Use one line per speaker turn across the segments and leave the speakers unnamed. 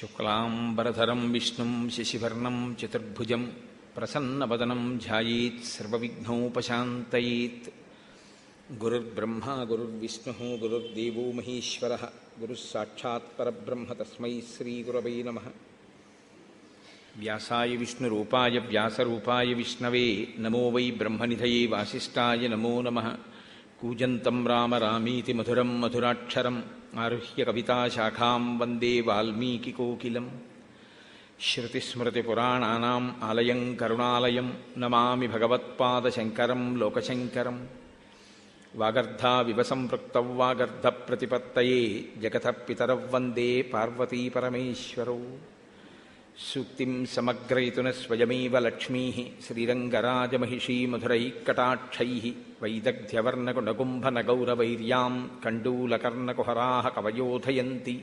శుక్లాంబరధరం విష్ణుం శశివర్ణం చతుర్భుజం ప్రసన్నవదనం ధ్యాయేత్ సర్వవిఘ్నోపశాంతయేత్. గురుర్బ్రహ్మా గురుర్విష్ణుః గురుర్దేవో మహేశ్వరః గురుః సాక్షాత్ పరబ్రహ్మ తస్మై శ్రీగురవై నమః. వ్యాసాయ విష్ణురూపాయ వ్యాసరూపాయ విష్ణవే నమో వై బ్రహ్మనిధయే వాసిష్ఠాయ నమో నమః. కూజంతం రామ రామీతి మధురం మధురాక్షరం ఆరుహ్య కవితాశాఖాం వందే వాల్మీకికోకిలం. శ్రుతిస్మృతిపురాణానాం ఆలయం కరుణాలయం నమామి భగవత్పాదశంకరం లోకశంకరం. వాగర్ధావివ సంపృక్తౌ వాగర్ధప్రతిపత్తయే జగతః పితరౌ వందే పార్వతీపరమేశ్వరౌ. సూక్తిం సమగ్రయతున స్వయమేవ లక్ష్మీః శ్రీరంగరాజమహిషీ మధురైఃకటాక్షైః. వైదగ్ధ్యవర్ణకునగుంభనగౌరవైర్యాం కండూలకర్ణకుహరాः కవయోధయంతి.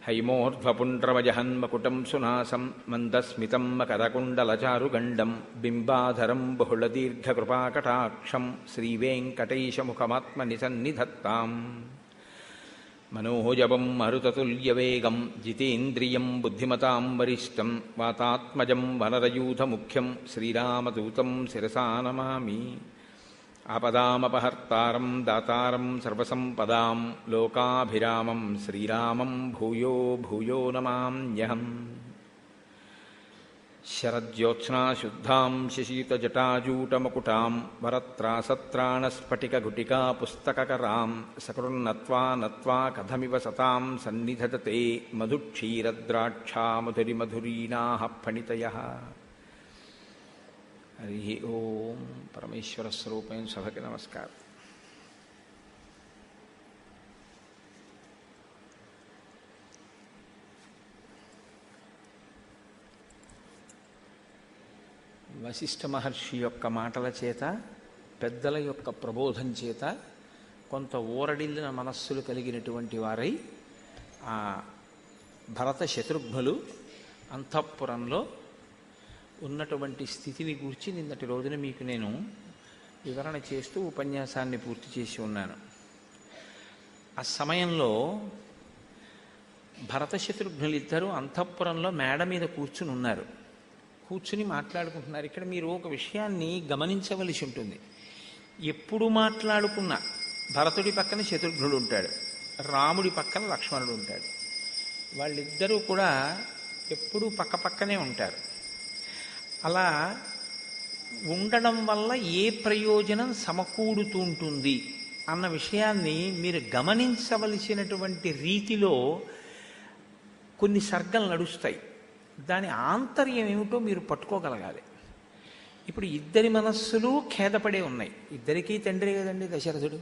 హైమోర్ధ్వపుండ్రమజహన్మకుటం సునాసం మందస్మితం మకరకుండలచారుగండం బింబాధరం బహుళదీర్ఘకృపాకటాక్షం శ్రీవేంకటేశముఖమాత్మనిసన్నిధత్తాం. మనోజవం మరుతతుల్యవేగం జితేంద్రియం బుద్ధిమతాం వరిష్టం వాతాత్మజం వనరయూథముఖ్యం శ్రీరామదూతం శిరసా నమామి. ఆపదామపహర్తారం దాతారం సర్వసంపదాం లోకాభిరామం శ్రీరామం భూయో భూయో నమామ్యహం. శరజ్యోత్స్నాశుద్ధాం శశీతజటాజూటమకుటాం వరత్రాసత్రాణస్ఫటికగుటికా పుస్తకకరాం సకృన్నత్వా నత్వా కథమివ సతాం సన్నిధతతే మధుక్షీరద్రాక్షా మధురిమధురీణాః ఫణితయః. హరి ఓం. పరమేశ్వర స్వరూపం సభకి నమస్కారం. వశిష్ఠ మహర్షి యొక్క మాటల చేత, పెద్దల యొక్క ప్రబోధం చేత కొంత ఊరడిల్లిన మనస్సులు కలిగినటువంటి వారై ఆ భరత శత్రుఘ్నులు అంతఃపురంలో ఉన్నటువంటి స్థితిని గూర్చి నిన్నటి రోజున మీకు నేను వివరణ చేస్తూ ఉపన్యాసాన్ని పూర్తి చేసి ఉన్నాను. ఆ సమయంలో భరత శత్రుఘ్నులిద్దరూ అంతఃపురంలో మేడ మీద కూర్చుని ఉన్నారు. కూర్చుని మాట్లాడుకుంటున్నారు. ఇక్కడ మీరు ఒక విషయాన్ని గమనించవలసి ఉంటుంది. ఎప్పుడు మాట్లాడుకున్నా భరతుడి పక్కన శత్రుఘ్నుడు ఉంటాడు, రాముడి పక్కన లక్ష్మణుడు ఉంటాడు. వాళ్ళిద్దరూ కూడా ఎప్పుడూ పక్కపక్కనే ఉంటారు. అలా ఉండడం వల్ల ఏ ప్రయోజనం సమకూడుతూ ఉంటుంది అన్న విషయాన్ని మీరు గమనించవలసినటువంటి రీతిలో కొన్ని సర్గలు నడుస్తాయి. దాని ఆంతర్యం ఏమిటో మీరు పట్టుకోగలగాలి. ఇప్పుడు ఇద్దరి మనస్సులు ఖేదపడే ఉన్నాయి. ఇద్దరికీ తండ్రి కదండి దశరథుడు.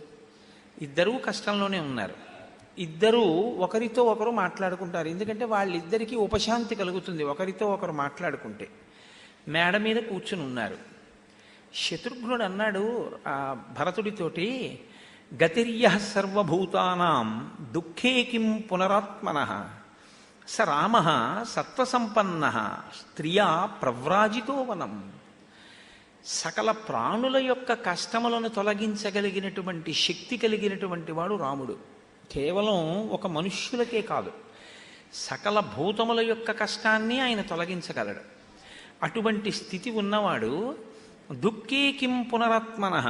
ఇద్దరూ కష్టంలోనే ఉన్నారు. ఇద్దరూ ఒకరితో ఒకరు మాట్లాడుకుంటారు. ఎందుకంటే వాళ్ళిద్దరికీ ఉపశాంతి కలుగుతుంది ఒకరితో ఒకరు మాట్లాడుకుంటే. మేడ మీద కూర్చుని ఉన్నారు. శత్రుఘ్నుడు అన్నాడు ఆ భరతుడితోటి, గతిర్యః సర్వభూతానాం దుఃఖే కిం పునరాత్మనః స రామః సత్వసంపన్నః స్త్రియా ప్రవ్రాజితో వనం. సకల ప్రాణుల యొక్క కష్టములను తొలగించగలిగినటువంటి శక్తి కలిగినటువంటి వాడు రాముడు. కేవలం ఒక మనుష్యులకే కాదు, సకల భూతముల యొక్క కష్టాన్ని ఆయన తొలగించగలడు. అటువంటి స్థితి ఉన్నవాడు. దుఃఖే కిం పునరాత్మనః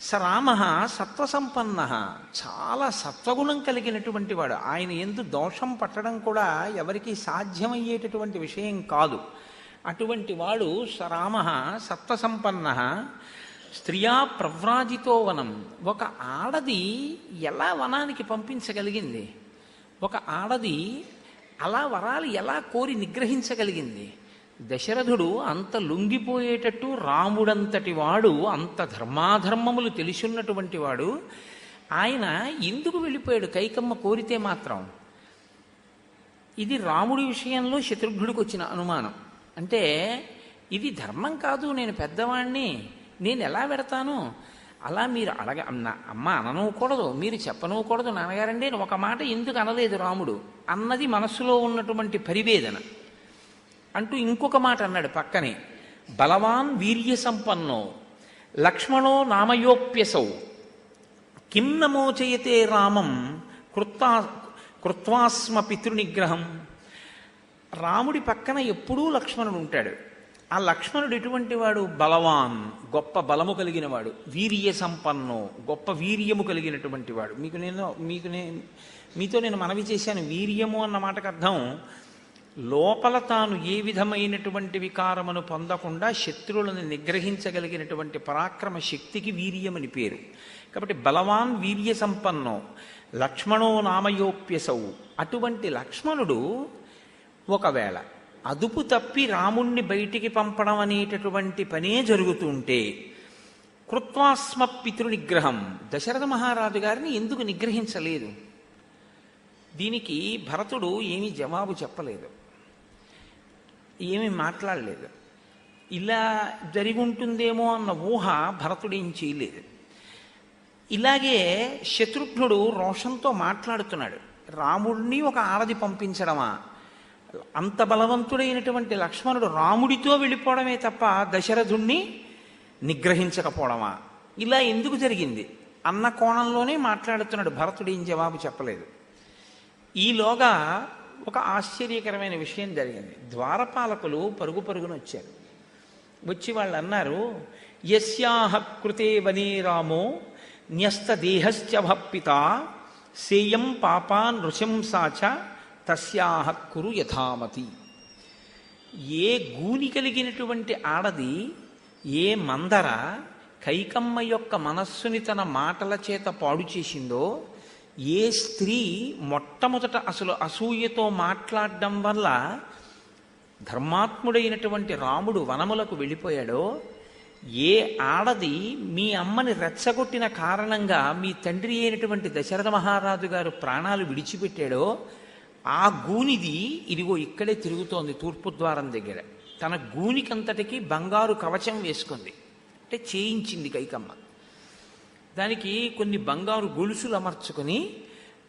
స రామః సత్వసంపన్నః, చాలా సత్వగుణం కలిగినటువంటి వాడు. ఆయన యందు దోషం పట్టడం కూడా ఎవరికీ సాధ్యమయ్యేటటువంటి విషయం కాదు. అటువంటి వాడు స రామః సత్వసంపన్నః స్త్రియా ప్రవ్రాజితో వనం. ఒక ఆడది ఎలా వనానికి పంపించగలిగింది? ఒక ఆడది అలా వరాలు ఎలా కోరి నిగ్రహించగలిగింది? దశరథుడు అంత లొంగిపోయేటట్టు రాముడంతటి వాడు, అంత ధర్మాధర్మములు తెలిసున్నటువంటి వాడు, ఆయన ఎందుకు వెళ్ళిపోయాడు కైకమ్మ కోరితే మాత్రం? ఇది రాముడి విషయంలో శత్రుఘ్నుడికి వచ్చిన అనుమానం. అంటే ఇది ధర్మం కాదు, నేను పెద్దవాణ్ణి, నేను ఎలా పెడతాను? అలా మీరు అమ్మ అననూకూడదు, మీరు చెప్పనూకూడదు నాన్నగారండి ఒక మాట ఎందుకు అనలేదు రాముడు అన్నది మనస్సులో ఉన్నటువంటి పరివేదన. అంటూ ఇంకొక మాట అన్నాడు పక్కనే, బలవాన్ వీర్య సంపన్నో లక్ష్మణో నామయోప్యసౌ కిం నమోచయతే రామం కృత్వాస్మ పితృనిగ్రహం. రాముడి పక్కన ఎప్పుడూ లక్ష్మణుడు ఉంటాడు. ఆ లక్ష్మణుడు ఎటువంటి వాడు? బలవాన్, గొప్ప బలము కలిగిన వాడు, వీర్య సంపన్నో, గొప్ప వీర్యము కలిగినటువంటి వాడు. మీతో నేను మనవి చేశాను, వీర్యము అన్న మాటకు అర్థం లోపల తాను ఏ విధమైనటువంటి వికారమును పొందకుండా శత్రువులను నిగ్రహించగలిగినటువంటి పరాక్రమ శక్తికి వీర్యమని పేరు. కాబట్టి బలవాన్ వీర్య సంపన్నో లక్ష్మణో నామయోప్యసౌ. అటువంటి లక్ష్మణుడు ఒకవేళ అదుపు తప్పి రాముణ్ణి బయటికి పంపడం అనేటటువంటి పనే జరుగుతుంటే కృత్వాస్మ పితృనిగ్రహం, దశరథ మహారాజు గారిని ఎందుకు నిగ్రహించలేదు? దీనికి భరతుడు ఏమీ జవాబు చెప్పలేదు, ఏమీ మాట్లాడలేదు. ఇలా జరిగి ఉంటుందేమో అన్న ఊహ భరతుడు ఏం చేయలేదు. ఇలాగే శత్రుఘ్నుడు రోషంతో మాట్లాడుతున్నాడు. రాముడిని ఒక ఆడది పంపించడమా? అంత బలవంతుడైనటువంటి లక్ష్మణుడు రాముడితో వెళ్ళిపోవడమే తప్ప దశరథుణ్ణి నిగ్రహించకపోవడమా? ఇలా ఎందుకు జరిగింది అన్న కోణంలోనే మాట్లాడుతున్నాడు. భరతుడు ఏం జవాబు చెప్పలేదు. ఈలోగా ఒక ఆశ్చర్యకరమైన విషయం జరిగింది. ద్వారపాలకులు పరుగు పరుగున వచ్చారు. వచ్చి వాళ్ళు అన్నారు, యస్యాహ కృతే వనే రామో న్యస్త దేహశ్చ భప్పిత సేయం పాపా నృశంసాచ తస్యాహ కురు యథామతి. ఏ గూని కలిగినటువంటి ఆడది, ఏ మందర కైకమ్మ యొక్క మనస్సుని తన మాటల చేత పాడు చేసిందో, ఏ స్త్రీ మొట్టమొదట అసలు అసూయతో మాట్లాడడం వల్ల ధర్మాత్ముడైనటువంటి రాముడు వనములకు వెళ్ళిపోయాడో, ఏ ఆడది మీ అమ్మని రెచ్చగొట్టిన కారణంగా మీ తండ్రి అయినటువంటి దశరథ మహారాజు గారు ప్రాణాలు విడిచిపెట్టాడో, ఆ గూనిది ఇదిగో ఇక్కడే తిరుగుతోంది తూర్పు ద్వారం దగ్గర. తన గూనికంతటికి బంగారు కవచం వేసుకుంది, అంటే చేయించింది కైకమ్మ. దానికి కొన్ని బంగారు గొలుసులు అమర్చుకొని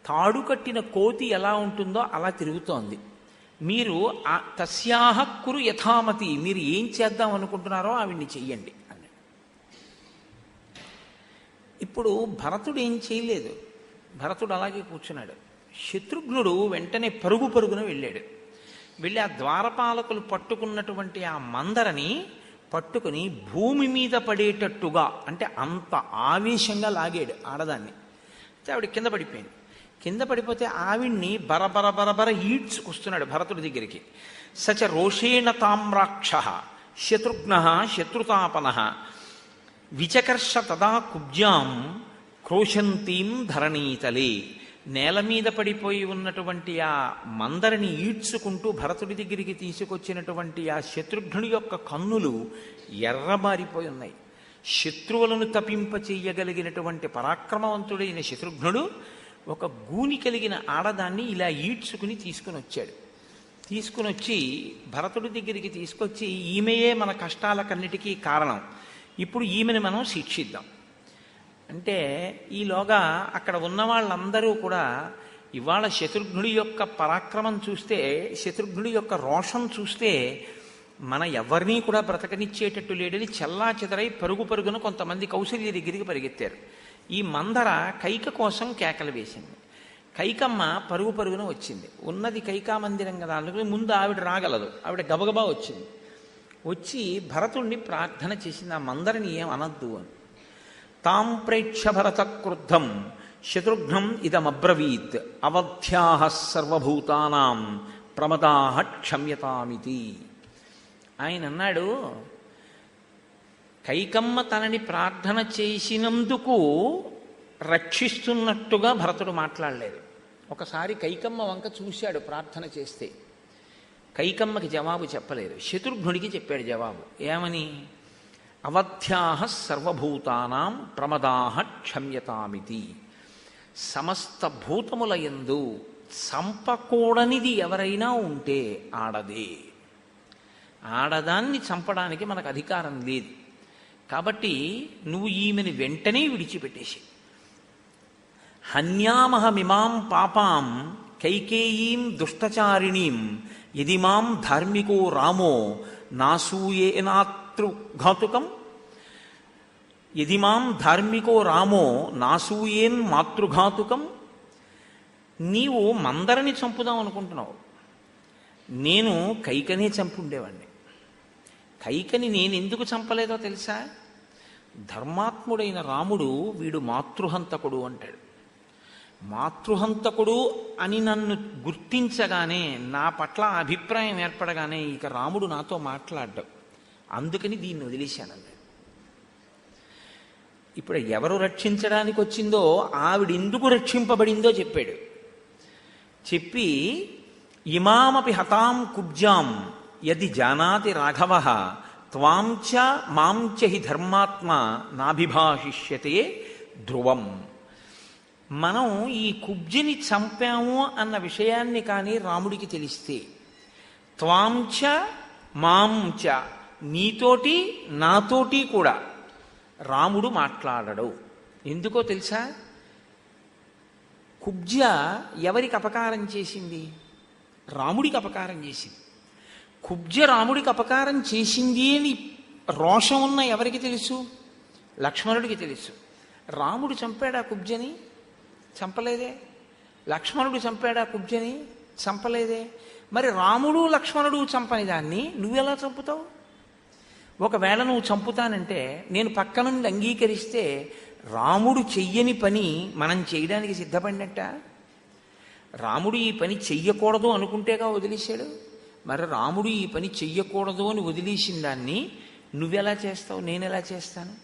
తాడు కట్టిన కోతి ఎలా ఉంటుందో అలా తిరుగుతోంది. మీరు తస్యాహ కురు యథామతి, మీరు ఏం చేద్దాం అనుకుంటున్నారో ఆవిడ్ని చెయ్యండి అని. ఇప్పుడు భరతుడు ఏం చేయలేదు. భరతుడు అలాగే కూర్చున్నాడు. శత్రుఘ్నుడు వెంటనే పరుగున వెళ్ళాడు. వెళ్ళి ఆ ద్వారపాలకులు పట్టుకున్నటువంటి ఆ మందరని పట్టుకుని భూమి మీద పడేటట్టుగా, అంటే అంత ఆవేశంగా లాగాడు ఆడదాన్ని. ఆవిడ కింద పడిపోయింది. కింద పడిపోతే ఆవిడ్ని బరబర ఈడ్చుకొస్తున్నాడు భరతుడి దగ్గరికి. సచ రోషేణ తామ్రాక్ష శత్రుఘ్న శత్రుతాపన విచకర్ష తదా కుబ్జాం క్రోశంతీం ధరణీతలే. నేల మీద పడిపోయి ఉన్నటువంటి ఆ మందరిని ఈడ్చుకుంటూ భరతుడి దగ్గరికి తీసుకొచ్చినటువంటి ఆ శత్రుఘ్నుడి యొక్క కన్నులు ఎర్రబారిపోయి ఉన్నాయి. శత్రువులను తపింపచేయగలిగినటువంటి పరాక్రమవంతుడైన శత్రుఘ్నుడు ఒక గూని కలిగిన ఆడదాన్ని ఇలా ఈడ్చుకుని తీసుకుని వచ్చాడు. తీసుకుని వచ్చి భరతుడి దగ్గరికి తీసుకొచ్చి, ఈమెయే మన కష్టాలకన్నిటికీ కారణం, ఇప్పుడు ఈమెను మనం శిక్షిద్దాం అంటే, ఈలోగా అక్కడ ఉన్న వాళ్ళందరూ కూడా ఇవాళ శత్రుఘ్నుడి యొక్క పరాక్రమం చూస్తే, శత్రుఘ్నుడి యొక్క రోషం చూస్తే మన ఎవరినీ కూడా బ్రతకనిచ్చేటట్టు లేడని చెల్లా చెదరై పరుగున కొంతమంది కౌసల్య దగ్గరికి పరిగెత్తారు. ఈ మందర కైక కోసం కేకలు వేసింది. కైకమ్మ పరుగున వచ్చింది. ఉన్నది కైకా మందిరం కదా, అందుకని ముందు ఆవిడ రాగలదు. ఆవిడ గబగబా వచ్చింది. వచ్చి భరతుణ్ణి ప్రార్థన చేసింది, ఆ మందరిని ఏం అనద్దు అని. తాం ప్రేక్ష భరత క్రుద్ధం శత్రుఘ్నం ఇదమబ్రవీత్ అవధ్యాః సర్వభూతానాం ప్రమదాః క్షమ్యతామితి. ఆయన అన్నాడు, కైకమ్మ తనని ప్రార్థన చేసినందుకు రక్షిస్తున్నట్టుగా భరతుడు మాట్లాడలేదు. ఒకసారి కైకమ్మ వంక చూశాడు ప్రార్థన చేస్తే. కైకమ్మకి జవాబు చెప్పలేదు, శత్రుఘ్నుడికి చెప్పాడు జవాబు. ఏమని? అవధ్యాః సర్వభూతానాం ప్రమదాః క్షమ్యతామితి. సమస్త భూతముల యందు చంపకూడనిది ఎవరైనా ఉంటే ఆడదే. ఆడదాన్ని చంపడానికి మనకు అధికారం లేదు. కాబట్టి నువ్వు ఈమెని వెంటనే విడిచిపెట్టేసి, హన్యామహమిమాం పాపాం కైకేయీం దుష్టచారిణీం యదిమాం ధార్మికో రామో నాసూయేనాతృఘాతుకం యదిమాం ధార్మికో రామో నాసూయేన్ మాతృఘాతుకం. నీవు మందరిని చంపుదాం అనుకుంటున్నావు. నేను కైకనే చంపి ఉండేవాడిని. కైకని నేను ఎందుకు చంపలేదో తెలుసా? ధర్మాత్ముడైన రాముడు వీడు మాతృహంతకుడు అంటాడు. మాతృహంతకుడు అని నన్ను గుర్తించగానే, నా పట్ల అభిప్రాయం ఏర్పడగానే ఇక రాముడు నాతో మాట్లాడ్డాడు. అందుకని దీన్ని వదిలేశానన్నాడు. ఇప్పుడు ఎవరు రక్షించడానికి వచ్చిందో ఆవిడ ఎందుకు రక్షింపబడిందో చెప్పాడు. చెప్పి ఇమామపి హతాం కుబ్జాం యది జానాతి రాఘవ త్వాంచ మాంచ హి ధర్మాత్మ నాభిభాషిష్యతే ధ్రువం. మనం ఈ కుబ్జిని చంపాము అన్న విషయాన్ని కానీ రాముడికి తెలిస్తే, త్వాంచ మాంచ, నీతోటి నాతోటి కూడా రాముడు మాట్లాడడు. ఎందుకో తెలుసా? కుబ్జ ఎవరికి అపకారం చేసింది? రాముడికి అపకారం చేసింది. కుబ్జ రాముడికి అపకారం చేసింది అని రోషం ఉన్న ఎవరికి తెలుసు? లక్ష్మణుడికి తెలుసు. రాముడు చంపాడా కుబ్జని? చంపలేదే. లక్ష్మణుడు చంపాడా కుబ్జని? చంపలేదే. మరి రాముడు లక్ష్మణుడు చంపని దాన్ని నువ్వెలా చంపుతావు? ఒకవేళ నువ్వు చంపుతానంటే నేను పక్క నుండి అంగీకరిస్తే రాముడు చెయ్యని పని మనం చేయడానికి సిద్ధపడినట్ట? రాముడు ఈ పని చెయ్యకూడదు అనుకుంటేగా వదిలేశాడు. మరి రాముడు ఈ పని చెయ్యకూడదు అని వదిలేసిన దాన్ని నువ్వెలా చేస్తావు? నేనెలా చేస్తాను?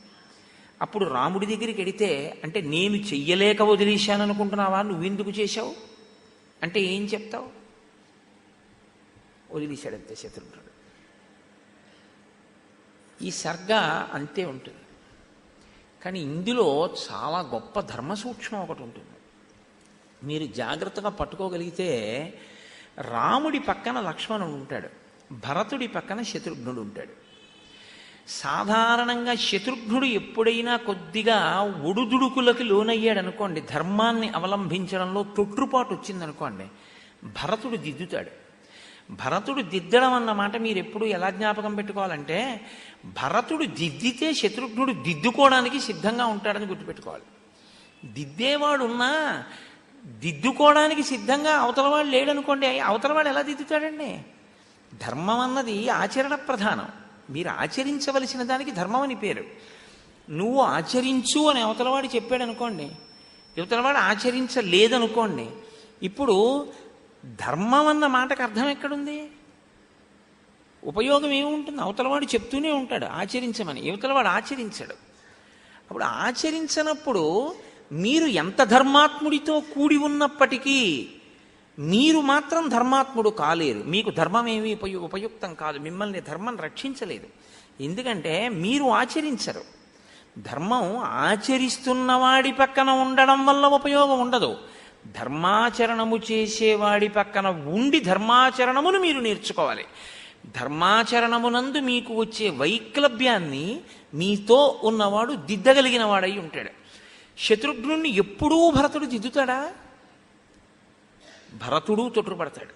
అప్పుడు రాముడి దగ్గరికి వెడితే, అంటే నేను చెయ్యలేక వదిలేశాను అనుకుంటున్నావా? నువ్వెందుకు చేశావు అంటే ఏం చెప్తావు? వదిలేశాడంతే శత్రుఘ్నుడు. ఈ సర్గ అంతే ఉంటుంది. కానీ ఇందులో చాలా గొప్ప ధర్మ సూక్ష్మం ఒకటి ఉంటుంది. మీరు జాగ్రత్తగా పట్టుకోగలిగితే, రాముడి పక్కన లక్ష్మణుడు ఉంటాడు, భరతుడి పక్కన శత్రుఘ్నుడు ఉంటాడు. సాధారణంగా శత్రుఘ్నుడు ఎప్పుడైనా కొద్దిగా ఒడుదుడుకులకి లోనయ్యాడు అనుకోండి, ధర్మాన్ని అవలంబించడంలో తొట్టుపాటు వచ్చిందనుకోండి, భరతుడు దిద్దుతాడు. భరతుడు దిద్దడం అన్నమాట మీరు ఎప్పుడు ఎలా జ్ఞాపకం పెట్టుకోవాలంటే, భరతుడు దిద్దితే శత్రుఘ్నుడు దిద్దుకోవడానికి సిద్ధంగా ఉంటాడని గుర్తుపెట్టుకోవాలి. దిద్దేవాడున్నా దిద్దుకోవడానికి సిద్ధంగా అవతలవాడు లేడనుకోండి, అవతలవాడు ఎలా దిద్దుతాడండి? ధర్మం అన్నది ఆచరణ ప్రధానం. మీరు ఆచరించవలసిన దానికి ధర్మం అని పేరు. నువ్వు ఆచరించు అని అవతలవాడు చెప్పాడు అనుకోండి, యువతలవాడు ఆచరించలేదనుకోండి, ఇప్పుడు ధర్మం అన్న మాటకు అర్థం ఎక్కడుంది? ఉపయోగం ఏముంటుంది? అవతలవాడు చెప్తూనే ఉంటాడు ఆచరించమని, యువతలవాడు ఆచరించడు. అప్పుడు ఆచరించనప్పుడు మీరు ఎంత ధర్మాత్ముడితో కూడి ఉన్నప్పటికీ మీరు మాత్రం ధర్మాత్ముడు కాలేరు. మీకు ధర్మం ఏమీ ఉపయుక్తం కాదు, మిమ్మల్ని ధర్మం రక్షించలేదు. ఎందుకంటే మీరు ఆచరించరు. ధర్మం ఆచరిస్తున్నవాడి పక్కన ఉండడం వల్ల ఉపయోగం ఉండదు. ధర్మాచరణము చేసేవాడి పక్కన ఉండి ధర్మాచరణమును మీరు నేర్చుకోవాలి. ధర్మాచరణమునందు మీకు వచ్చే వైక్లభ్యాన్ని మీతో ఉన్నవాడు దిద్దగలిగిన వాడై ఉంటాడు. శత్రుఘ్నుణ్ణి ఎప్పుడూ భరతుడు దిద్దుతాడా? భరతుడు తొట్టుపడతాడు.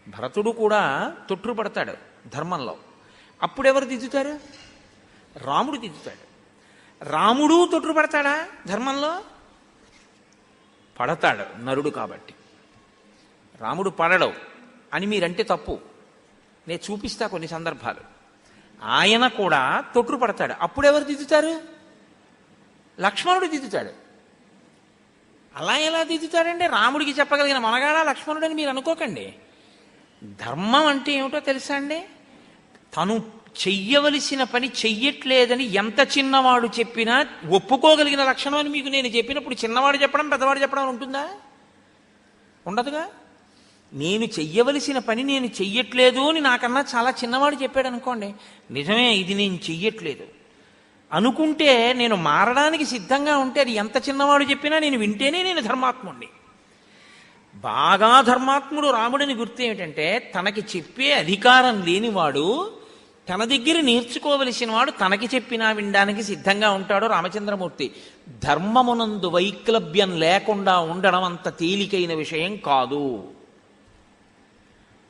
భరతుడు కూడా తొట్టుపడతాడు ధర్మంలో. అప్పుడెవరు దిద్దుతారు? రాముడు దిద్దుతాడు. రాముడు తొట్టుపడతాడా ధర్మంలో? పడతాడు, నరుడు కాబట్టి. రాముడు పడడు అని మీరంటే తప్పు. నేను చూపిస్తా కొన్ని సందర్భాలు. ఆయన కూడా తొట్టుపడతాడు. అప్పుడెవరు దిద్దుతారు? లక్ష్మణుడు దిద్దుతాడు. అలా ఎలా దిద్దుతాడంటే రాముడికి చెప్పగలిగిన మనగాడా లక్ష్మణుడని మీరు అనుకోకండి. ధర్మం అంటే ఏమిటో తెలుసా అండి? తను చెయ్యవలసిన పని చెయ్యట్లేదని ఎంత చిన్నవాడు చెప్పినా ఒప్పుకోగలిగిన లక్షణం అని మీకు నేను చెప్పినప్పుడు చిన్నవాడు చెప్పడం పెద్దవాడు చెప్పడం ఉంటుందా? ఉండదుగా. నేను చెయ్యవలసిన పని నేను చెయ్యట్లేదు అని నాకన్నా చాలా చిన్నవాడు చెప్పాడు అనుకోండి, నిజమే ఇది నేను చెయ్యట్లేదు అనుకుంటే, నేను మారడానికి సిద్ధంగా ఉంటే అది ఎంత చిన్నవాడు చెప్పినా నేను వింటేనే నేను ధర్మాత్ముడిని. బాగా ధర్మాత్ముడు రాముడిని గుర్తు ఏమిటంటే, తనకి చెప్పే అధికారం లేనివాడు తన దగ్గర నేర్చుకోవలసిన వాడు తనకి చెప్పినా వినడానికి సిద్ధంగా ఉంటాడు రామచంద్రమూర్తి. ధర్మమునందు వైక్లభ్యం లేకుండా ఉండడం అంత తేలికైన విషయం కాదు.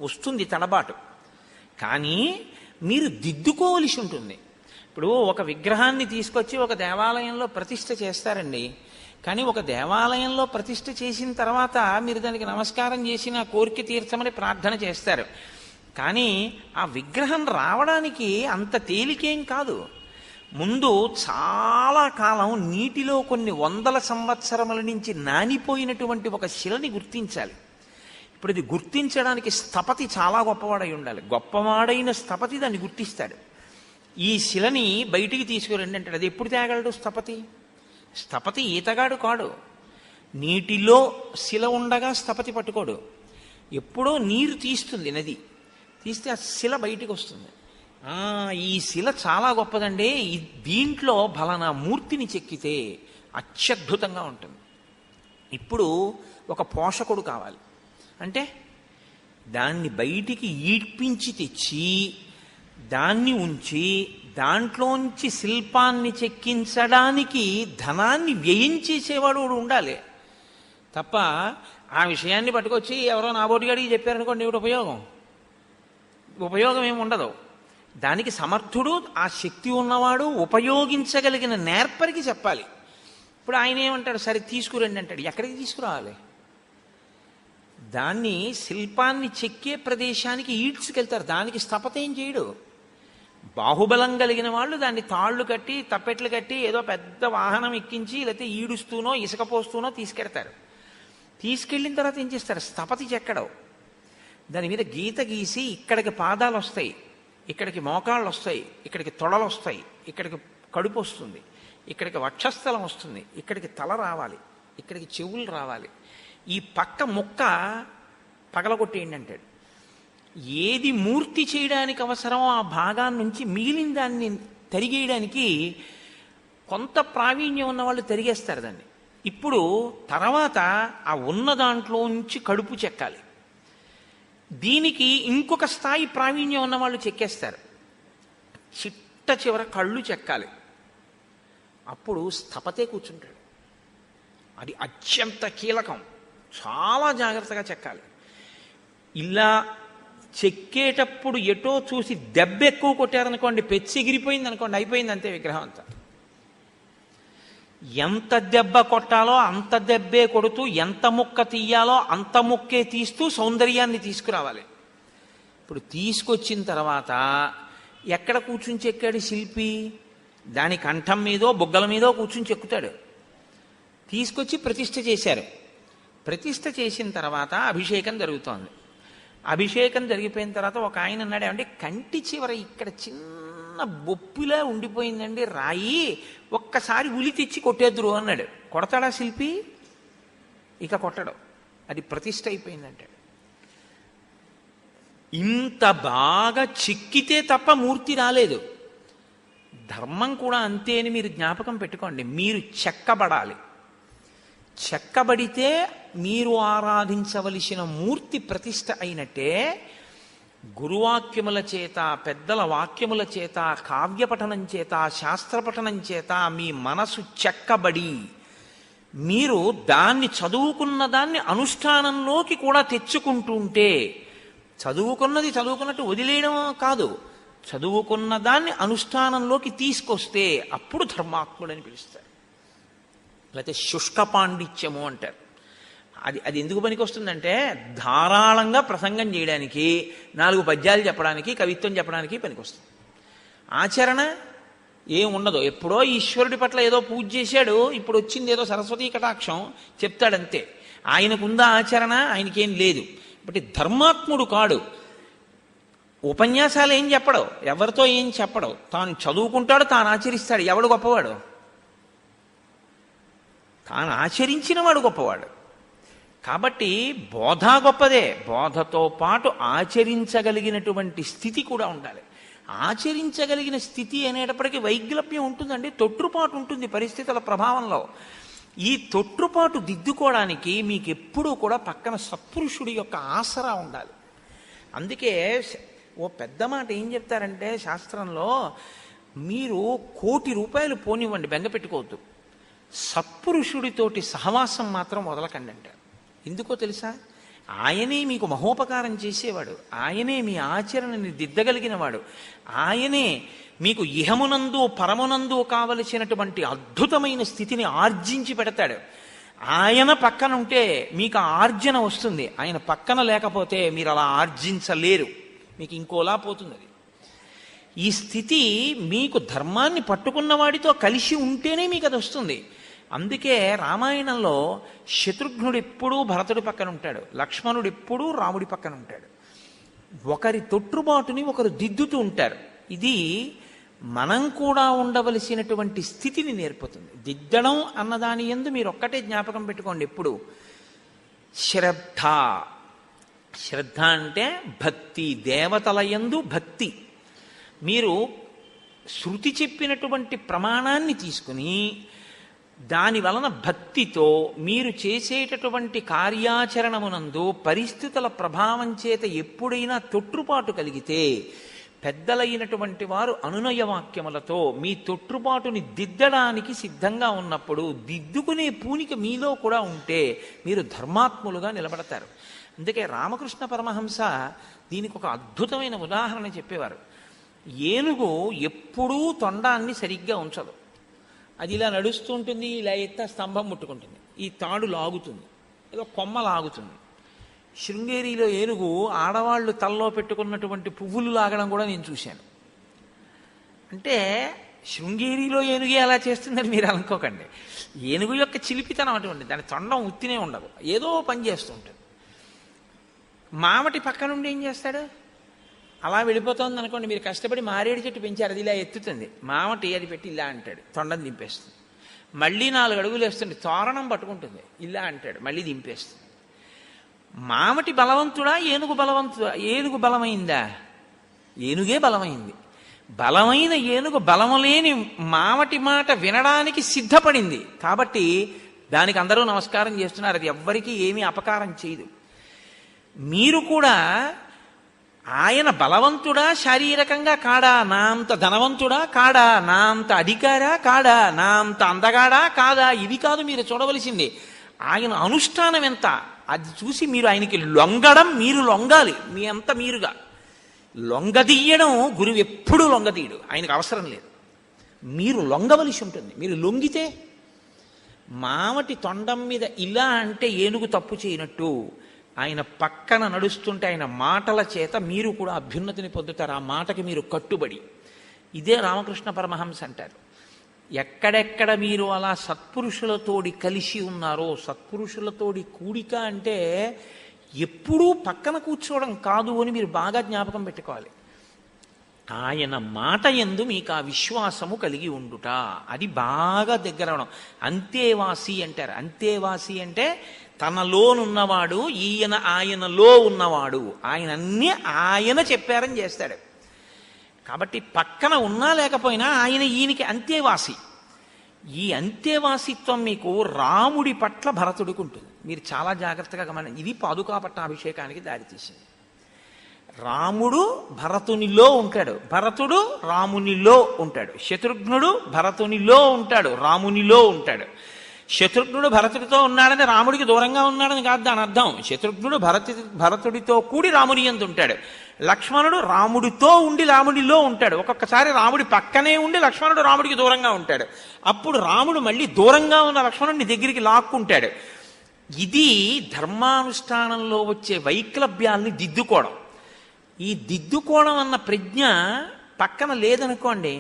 వస్తుంది తడబాటు, కానీ మీరు దిద్దుకోవలసి ఉంటుంది. ఇప్పుడు ఒక విగ్రహాన్ని తీసుకొచ్చి ఒక దేవాలయంలో ప్రతిష్ఠ చేస్తారండి. కానీ ఒక దేవాలయంలో ప్రతిష్ఠ చేసిన తర్వాత మీరు దానికి నమస్కారం చేసి నా కోరిక తీర్చమని ప్రార్థన చేస్తారు. కానీ ఆ విగ్రహం రావడానికి అంత తేలికేం కాదు. ముందు చాలా కాలం నీటిలో కొన్ని వందల సంవత్సరముల నుంచి నానిపోయినటువంటి ఒక శిలని గుర్తించాలి. ఇప్పుడు ఇది గుర్తించడానికి స్థపతి చాలా గొప్పవాడై ఉండాలి. గొప్పవాడైన స్థపతి దాన్ని గుర్తిస్తాడు. ఈ శిలని బయటికి తీసుకురండి అంటాడు. అది ఎప్పుడు తేగలడు స్థపతి? స్థపతి ఈతగాడు కాడు. నీటిలో శిల ఉండగా స్థపతి పట్టుకోడు. ఎప్పుడో నీరు తీస్తుంది నది, తీస్తే ఆ శిల బయటికి వస్తుంది. ఈ శిల చాలా గొప్పదండి, దీంట్లో ఫలానా మూర్తిని చెక్కితే అత్యద్భుతంగా ఉంటుంది. ఇప్పుడు ఒక పోషకుడు కావాలి అంటే దాన్ని బయటికి ఈడ్పించి తెచ్చి దాన్ని ఉంచి దాంట్లోంచి శిల్పాన్ని చెక్కించడానికి ధనాన్ని వ్యయం చేసేవాడు ఉండాలి తప్ప ఆ విషయాన్ని పట్టుకొచ్చి ఎవరో నాబోటిగాడికి చెప్పారనుకోండి ఏమిటి ఉపయోగం ఏమి ఉండదు. దానికి సమర్థుడు, ఆ శక్తి ఉన్నవాడు, ఉపయోగించగలిగిన నేర్పరికి చెప్పాలి. ఇప్పుడు ఆయన ఏమంటాడు, సరే తీసుకురండి అంటాడు. ఎక్కడికి తీసుకురావాలి? దాన్ని శిల్పాన్ని చెక్కే ప్రదేశానికి ఈడ్చుకెళ్తారు. దానికి స్థపత ఏం చేయడు. బాహుబలం కలిగిన వాళ్ళు దాన్ని తాళ్ళు కట్టి తప్పెట్లు కట్టి ఏదో పెద్ద వాహనం ఎక్కించి లేకపోతే ఈడుస్తూనో ఇసుక పోస్తూనో తీసుకెడతారు. తీసుకెళ్ళిన తర్వాత ఏం చేస్తారు? స్థపతి చెక్కడవు. దాని మీద గీత గీసి ఇక్కడికి పాదాలు వస్తాయి, ఇక్కడికి మోకాళ్ళు వస్తాయి, ఇక్కడికి తొడలు వస్తాయి, ఇక్కడికి కడుపు వస్తుంది, ఇక్కడికి వక్షస్థలం వస్తుంది, ఇక్కడికి తల రావాలి, ఇక్కడికి చెవులు రావాలి, ఈ పక్క ముక్క పగలగొట్టేయండి అంటాడు. ఏది మూర్తి చేయడానికి అవసరమో ఆ భాగాన్ని నుంచి మిగిలిన దాన్ని తరిగేయడానికి కొంత ప్రావీణ్యం ఉన్న వాళ్ళు తరిగేస్తారు దాన్ని. ఇప్పుడు తర్వాత ఆ ఉన్న దాంట్లో నుంచి కడుపు చెక్కాలి. దీనికి ఇంకొక స్థాయి ప్రావీణ్యం ఉన్న వాళ్ళు చెక్కేస్తారు. చిట్ట చివర కళ్ళు చెక్కాలి. అప్పుడు స్థపతే కూర్చుంటాడు. అది అత్యంత కీలకం. చాలా జాగ్రత్తగా చెక్కాలి. ఇలా చెక్కేటప్పుడు ఎటో చూసి దెబ్బ ఎక్కువ కొట్టారనుకోండి, పెచ్చి ఎగిరిపోయింది అనుకోండి, అయిపోయింది అంతే విగ్రహం అంతా. ఎంత దెబ్బ కొట్టాలో అంత దెబ్బే కొడుతూ, ఎంత ముక్క తీయాలో అంత ముక్కే తీస్తూ సౌందర్యాన్ని తీసుకురావాలి. ఇప్పుడు తీసుకొచ్చిన తర్వాత ఎక్కడ కూర్చుని చెక్కాడు శిల్పి? దాని కంఠం మీదో బుగ్గల మీదో కూర్చుని చెక్కుతాడు. తీసుకొచ్చి ప్రతిష్ఠ చేశారు. ప్రతిష్ఠ చేసిన తర్వాత అభిషేకం జరుగుతోంది. అభిషేకం జరిగిపోయిన తర్వాత ఒక ఆయన అన్నాడు, అంటే కంటి చివర ఇక్కడ చిన్న బొప్పిలా ఉండిపోయిందండి రాయి, ఒక్కసారి ఉలి తెచ్చి కొట్టేద్దురు అన్నాడు. కొడతాడా శిల్పి? ఇక కొట్టడు. అది ప్రతిష్ఠ అయిపోయిందంటాడు. ఇంత బాగా చెక్కితే తప్ప మూర్తి రాలేదు. ధర్మం కూడా అంతే అని మీరు జ్ఞాపకం పెట్టుకోండి. మీరు చెక్కబడాలి. చెక్కబడితే మీరు ఆరాధించవలసిన మూర్తి ప్రతిష్ఠ అయినట్టే. గురువాక్యముల చేత, పెద్దల వాక్యముల చేత, కావ్యపఠనం చేత, శాస్త్రపఠనం చేత మీ మనసు చెక్కబడి మీరు దాన్ని చదువుకున్న దాన్ని అనుష్ఠానంలోకి కూడా తెచ్చుకుంటూ ఉంటే, చదువుకున్నది చదువుకున్నట్టు వదిలేయడం కాదు, చదువుకున్న దాన్ని అనుష్ఠానంలోకి తీసుకొస్తే అప్పుడు ధర్మాత్ముడని పిలుస్తారు. లేకపోతే శుష్క పాండిత్యము అంటారు. అది ఎందుకు పనికి వస్తుందంటే ధారాళంగా ప్రసంగం చేయడానికి, 4 పద్యాలు చెప్పడానికి, కవిత్వం చెప్పడానికి పనికి వస్తుంది. ఆచరణ ఏం ఉండదు. ఎప్పుడో ఈశ్వరుడి పట్ల ఏదో పూజ చేశాడు, ఇప్పుడు వచ్చింది ఏదో సరస్వతీ కటాక్షం చెప్తాడంతే. ఆయనకుందా ఆచరణ? ఆయనకేం లేదు. బట్ ధర్మాత్ముడు కాడు. ఉపన్యాసాలు ఏం చెప్పడు, ఎవరితో ఏం చెప్పడు, తాను చదువుకుంటాడు, తాను ఆచరిస్తాడు. ఎవడు గొప్పవాడు? తాను ఆచరించిన వాడు గొప్పవాడు. కాబట్టి బోధ గొప్పదే. బోధతో పాటు ఆచరించగలిగినటువంటి స్థితి కూడా ఉండాలి. ఆచరించగలిగిన స్థితి అనేటప్పటికీ వైగ్లభ్యం ఉంటుందండి, తొట్టుపాటు ఉంటుంది పరిస్థితుల ప్రభావంలో. ఈ తొట్టుపాటు దిద్దుకోవడానికి మీకు ఎప్పుడూ కూడా పక్కన సత్పురుషుడి యొక్క ఆసరా ఉండాలి. అందుకే ఓ పెద్ద మాట ఏం చెప్తారంటే శాస్త్రంలో, మీరు 1,00,00,000 రూపాయలు పోనివ్వండి, బెంగ పెట్టుకోవద్దు, సత్పురుషుడితోటి సహవాసం మాత్రం వదలకండి అంటారు. ఎందుకో తెలుసా? ఆయనే మీకు మహోపకారం చేసేవాడు, ఆయనే మీ ఆచరణని దిద్దగలిగినవాడు, ఆయనే మీకు ఇహమునందు పరమునందు కావలసినటువంటి అద్భుతమైన స్థితిని ఆర్జించి పెడతాడు. ఆయన పక్కన ఉంటే మీకు ఆ ఆర్జన వస్తుంది, ఆయన పక్కన లేకపోతే మీరు అలా ఆర్జించలేరు, మీకు ఇంకోలా పోతుంది అది. ఈ స్థితి మీకు ధర్మాన్ని పట్టుకున్న వాడితో కలిసి ఉంటేనే మీకు అది వస్తుంది. అందుకే రామాయణంలో శత్రుఘ్నుడు ఎప్పుడూ భరతుడి పక్కన ఉంటాడు, లక్ష్మణుడు ఎప్పుడూ రాముడి పక్కన ఉంటాడు. ఒకరి తొట్టుబాటుని ఒకరు దిద్దుతూ ఉంటారు. ఇది మనం కూడా ఉండవలసినటువంటి స్థితిని నేర్పుతుంది. దిద్దడం అన్నదాని యందు మీరు ఒక్కటే జ్ఞాపకం పెట్టుకోండి ఎప్పుడు, శ్రద్ధ. శ్రద్ధ అంటే భక్తి, దేవతల యందు భక్తి. మీరు శృతి చెప్పినటువంటి ప్రమాణాన్ని తీసుకుని దాని వలన భక్తితో మీరు చేసేటటువంటి కార్యాచరణమునందు పరిస్థితుల ప్రభావం చేత ఎప్పుడైనా తొట్టుపాటు కలిగితే పెద్దలైనటువంటి వారు అనునయ వాక్యములతో మీ తొట్టుపాటుని దిద్దడానికి సిద్ధంగా ఉన్నప్పుడు దిద్దుకునే పూనిక మీలో కూడా ఉంటే మీరు ధర్మాత్ములుగా నిలబడతారు. అందుకే రామకృష్ణ పరమహంస దీనికి ఒక అద్భుతమైన ఉదాహరణ చెప్పేవారు. ఏనుగు ఎప్పుడూ తొండాన్ని సరిగ్గా ఉంచదు. అది ఇలా నడుస్తూ ఉంటుంది, ఇలా ఎత్త స్తంభం ముట్టుకుంటుంది, ఈ తాడు లాగుతుంది, ఏదో కొమ్మ లాగుతుంది. శృంగేరిలో ఏనుగు ఆడవాళ్ళు తల్లో పెట్టుకున్నటువంటి పువ్వులు లాగడం కూడా నేను చూశాను. అంటే శృంగేరిలో ఏనుగే అలా చేస్తుందని మీరు అనుకోకండి. ఏనుగు యొక్క చిలిపితనం అటువంటి, దాని తొండం ఉత్తినే ఉండదు, ఏదో పని చేస్తూ ఉంటుంది. మామటి పక్క నుండి ఏం చేస్తాడు, అలా వెళ్ళిపోతుంది అనుకోండి, మీరు కష్టపడి మారేడు చెట్టు పెంచారు, అది ఇలా ఎత్తుతుంది, మామటి అది పెట్టి ఇలా అంటాడు, తొండం దింపేస్తుంది. మళ్ళీ 4 అడుగులు వేస్తుంది, తోరణం పట్టుకుంటుంది, ఇలా అంటాడు, మళ్ళీ దింపేస్తుంది. మామటి బలవంతుడా, ఏనుగు బలవంతుడా? ఏనుగు బలమైందా? ఏనుగే బలమైంది. బలమైన ఏనుగు బలము లేని మామటి మాట వినడానికి సిద్ధపడింది కాబట్టి దానికి అందరూ నమస్కారం చేస్తున్నారు. అది ఎవ్వరికీ ఏమీ అపకారం చేయదు. మీరు కూడా ఆయన బలవంతుడా శారీరకంగా కాడా, నా అంత ధనవంతుడా కాడా, నా అంత అధికారా కాడా, నా అంత అందగాడా కాదా, ఇవి కాదు మీరు చూడవలసింది. ఆయన అనుష్ఠానం ఎంత అది చూసి మీరు ఆయనకి లొంగడం, మీరు లొంగాలి. మీ అంత మీరుగా లొంగదీయడం గురువు ఎప్పుడూ లొంగదీయడు, ఆయనకు అవసరం లేదు. మీరు లొంగవలసి ఉంటుంది. మీరు లొంగితే మామటి తొండం మీద ఇలా అంటే ఏనుగు తప్పు చేయనట్టు, ఆయన పక్కన నడుస్తుంటే ఆయన మాటల చేత మీరు కూడా అభ్యున్నతిని పొందుతారు. ఆ మాటకి మీరు కట్టుబడి. ఇదే రామకృష్ణ పరమహంస అంటారు. ఎక్కడెక్కడ మీరు అలా సత్పురుషులతోడి కలిసి ఉన్నారో, సత్పురుషులతోడి కూడిక అంటే ఎప్పుడూ పక్కన కూర్చోవడం కాదు అని మీరు బాగా జ్ఞాపకం పెట్టుకోవాలి. ఆయన మాట యందు మీకు ఆ విశ్వాసము కలిగి ఉండుట, అది బాగా దగ్గర అవడం. అంతేవాసి అంటారు. అంతేవాసి అంటే తనలోనున్నవాడు, ఈయన ఆయనలో ఉన్నవాడు. ఆయన అన్నీ ఆయన చెప్పారని చేస్తాడు. కాబట్టి పక్కన ఉన్నా లేకపోయినా ఆయన ఈయనకి అంతేవాసి. ఈ అంతేవాసిత్వం మీకు రాముడి పట్ల భరతుడికి ఉంటుంది. మీరు చాలా జాగ్రత్తగా గమనించండి. ఇది పాదుకా పట్టాభిషేకానికి దారితీసింది. రాముడు భరతునిలో ఉంటాడు, భరతుడు రామునిలో ఉంటాడు. శత్రుఘ్నుడు భరతునిలో ఉంటాడు, రామునిలో ఉంటాడు. శత్రుఘ్నుడు భరతుడితో ఉన్నాడని రాముడికి దూరంగా ఉన్నాడని కాదు దాని అర్థం. శత్రుఘ్నుడు భరతుడితో కూడి రాముని యందు ఉంటాడు. లక్ష్మణుడు రాముడితో ఉండి రాముడిలో ఉంటాడు. ఒక్కొక్కసారి రాముడి పక్కనే ఉండి లక్ష్మణుడు రాముడికి దూరంగా ఉంటాడు. అప్పుడు రాముడు మళ్ళీ దూరంగా ఉన్న లక్ష్మణుడిని దగ్గరికి లాక్కుంటాడు. ఇది ధర్మానుష్ఠానంలో వచ్చే వైక్లభ్యాల్ని దిద్దుకోవడం. ఈ దిద్దుకోవడం అన్న ప్రజ్ఞ పక్కన లేదనుకోండి,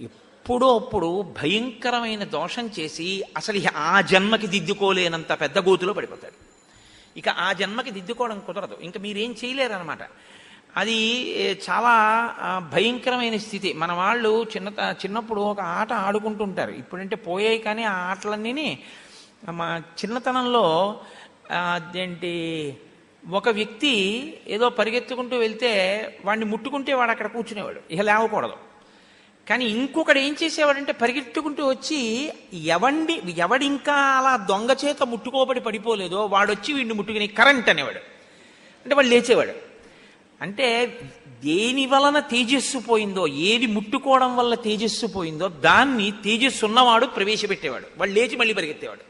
ఎప్పుడో అప్పుడు భయంకరమైన దోషం చేసి అసలు ఆ జన్మకి దిద్దుకోలేనంత పెద్ద గోతులో పడిపోతాడు. ఇక ఆ జన్మకి దిద్దుకోవడం కుదరదు, ఇంకా మీరేం చేయలేరన్నమాట. అది చాలా భయంకరమైన స్థితి. మన వాళ్ళు చిన్నప్పుడు ఒక ఆట ఆడుకుంటుంటారు, ఇప్పుడంటే పోయాయి కానీ ఆ ఆటలన్నీ మా చిన్నతనంలో అదేంటి, ఒక వ్యక్తి ఏదో పరిగెత్తుకుంటూ వెళ్తే వాడిని ముట్టుకుంటే వాడు అక్కడ కూర్చునేవాడు, ఇక లేవకూడదు. కానీ ఇంకొకడు ఏం చేసేవాడంటే పరిగెత్తుకుంటూ వచ్చి ఎవడింకా అలా దొంగ చేత ముట్టుకోబడి పడిపోలేదో వాడొచ్చి వీడిని ముట్టుకుని కరెంట్ అనేవాడు. అంటే వాడు లేచేవాడు. అంటే దేని వలన తేజస్సు పోయిందో, ఏది ముట్టుకోవడం వల్ల తేజస్సు పోయిందో దాన్ని తేజస్సు ఉన్నవాడు ప్రవేశపెట్టేవాడు, వాడు లేచి మళ్ళీ పరిగెత్తేవాడు.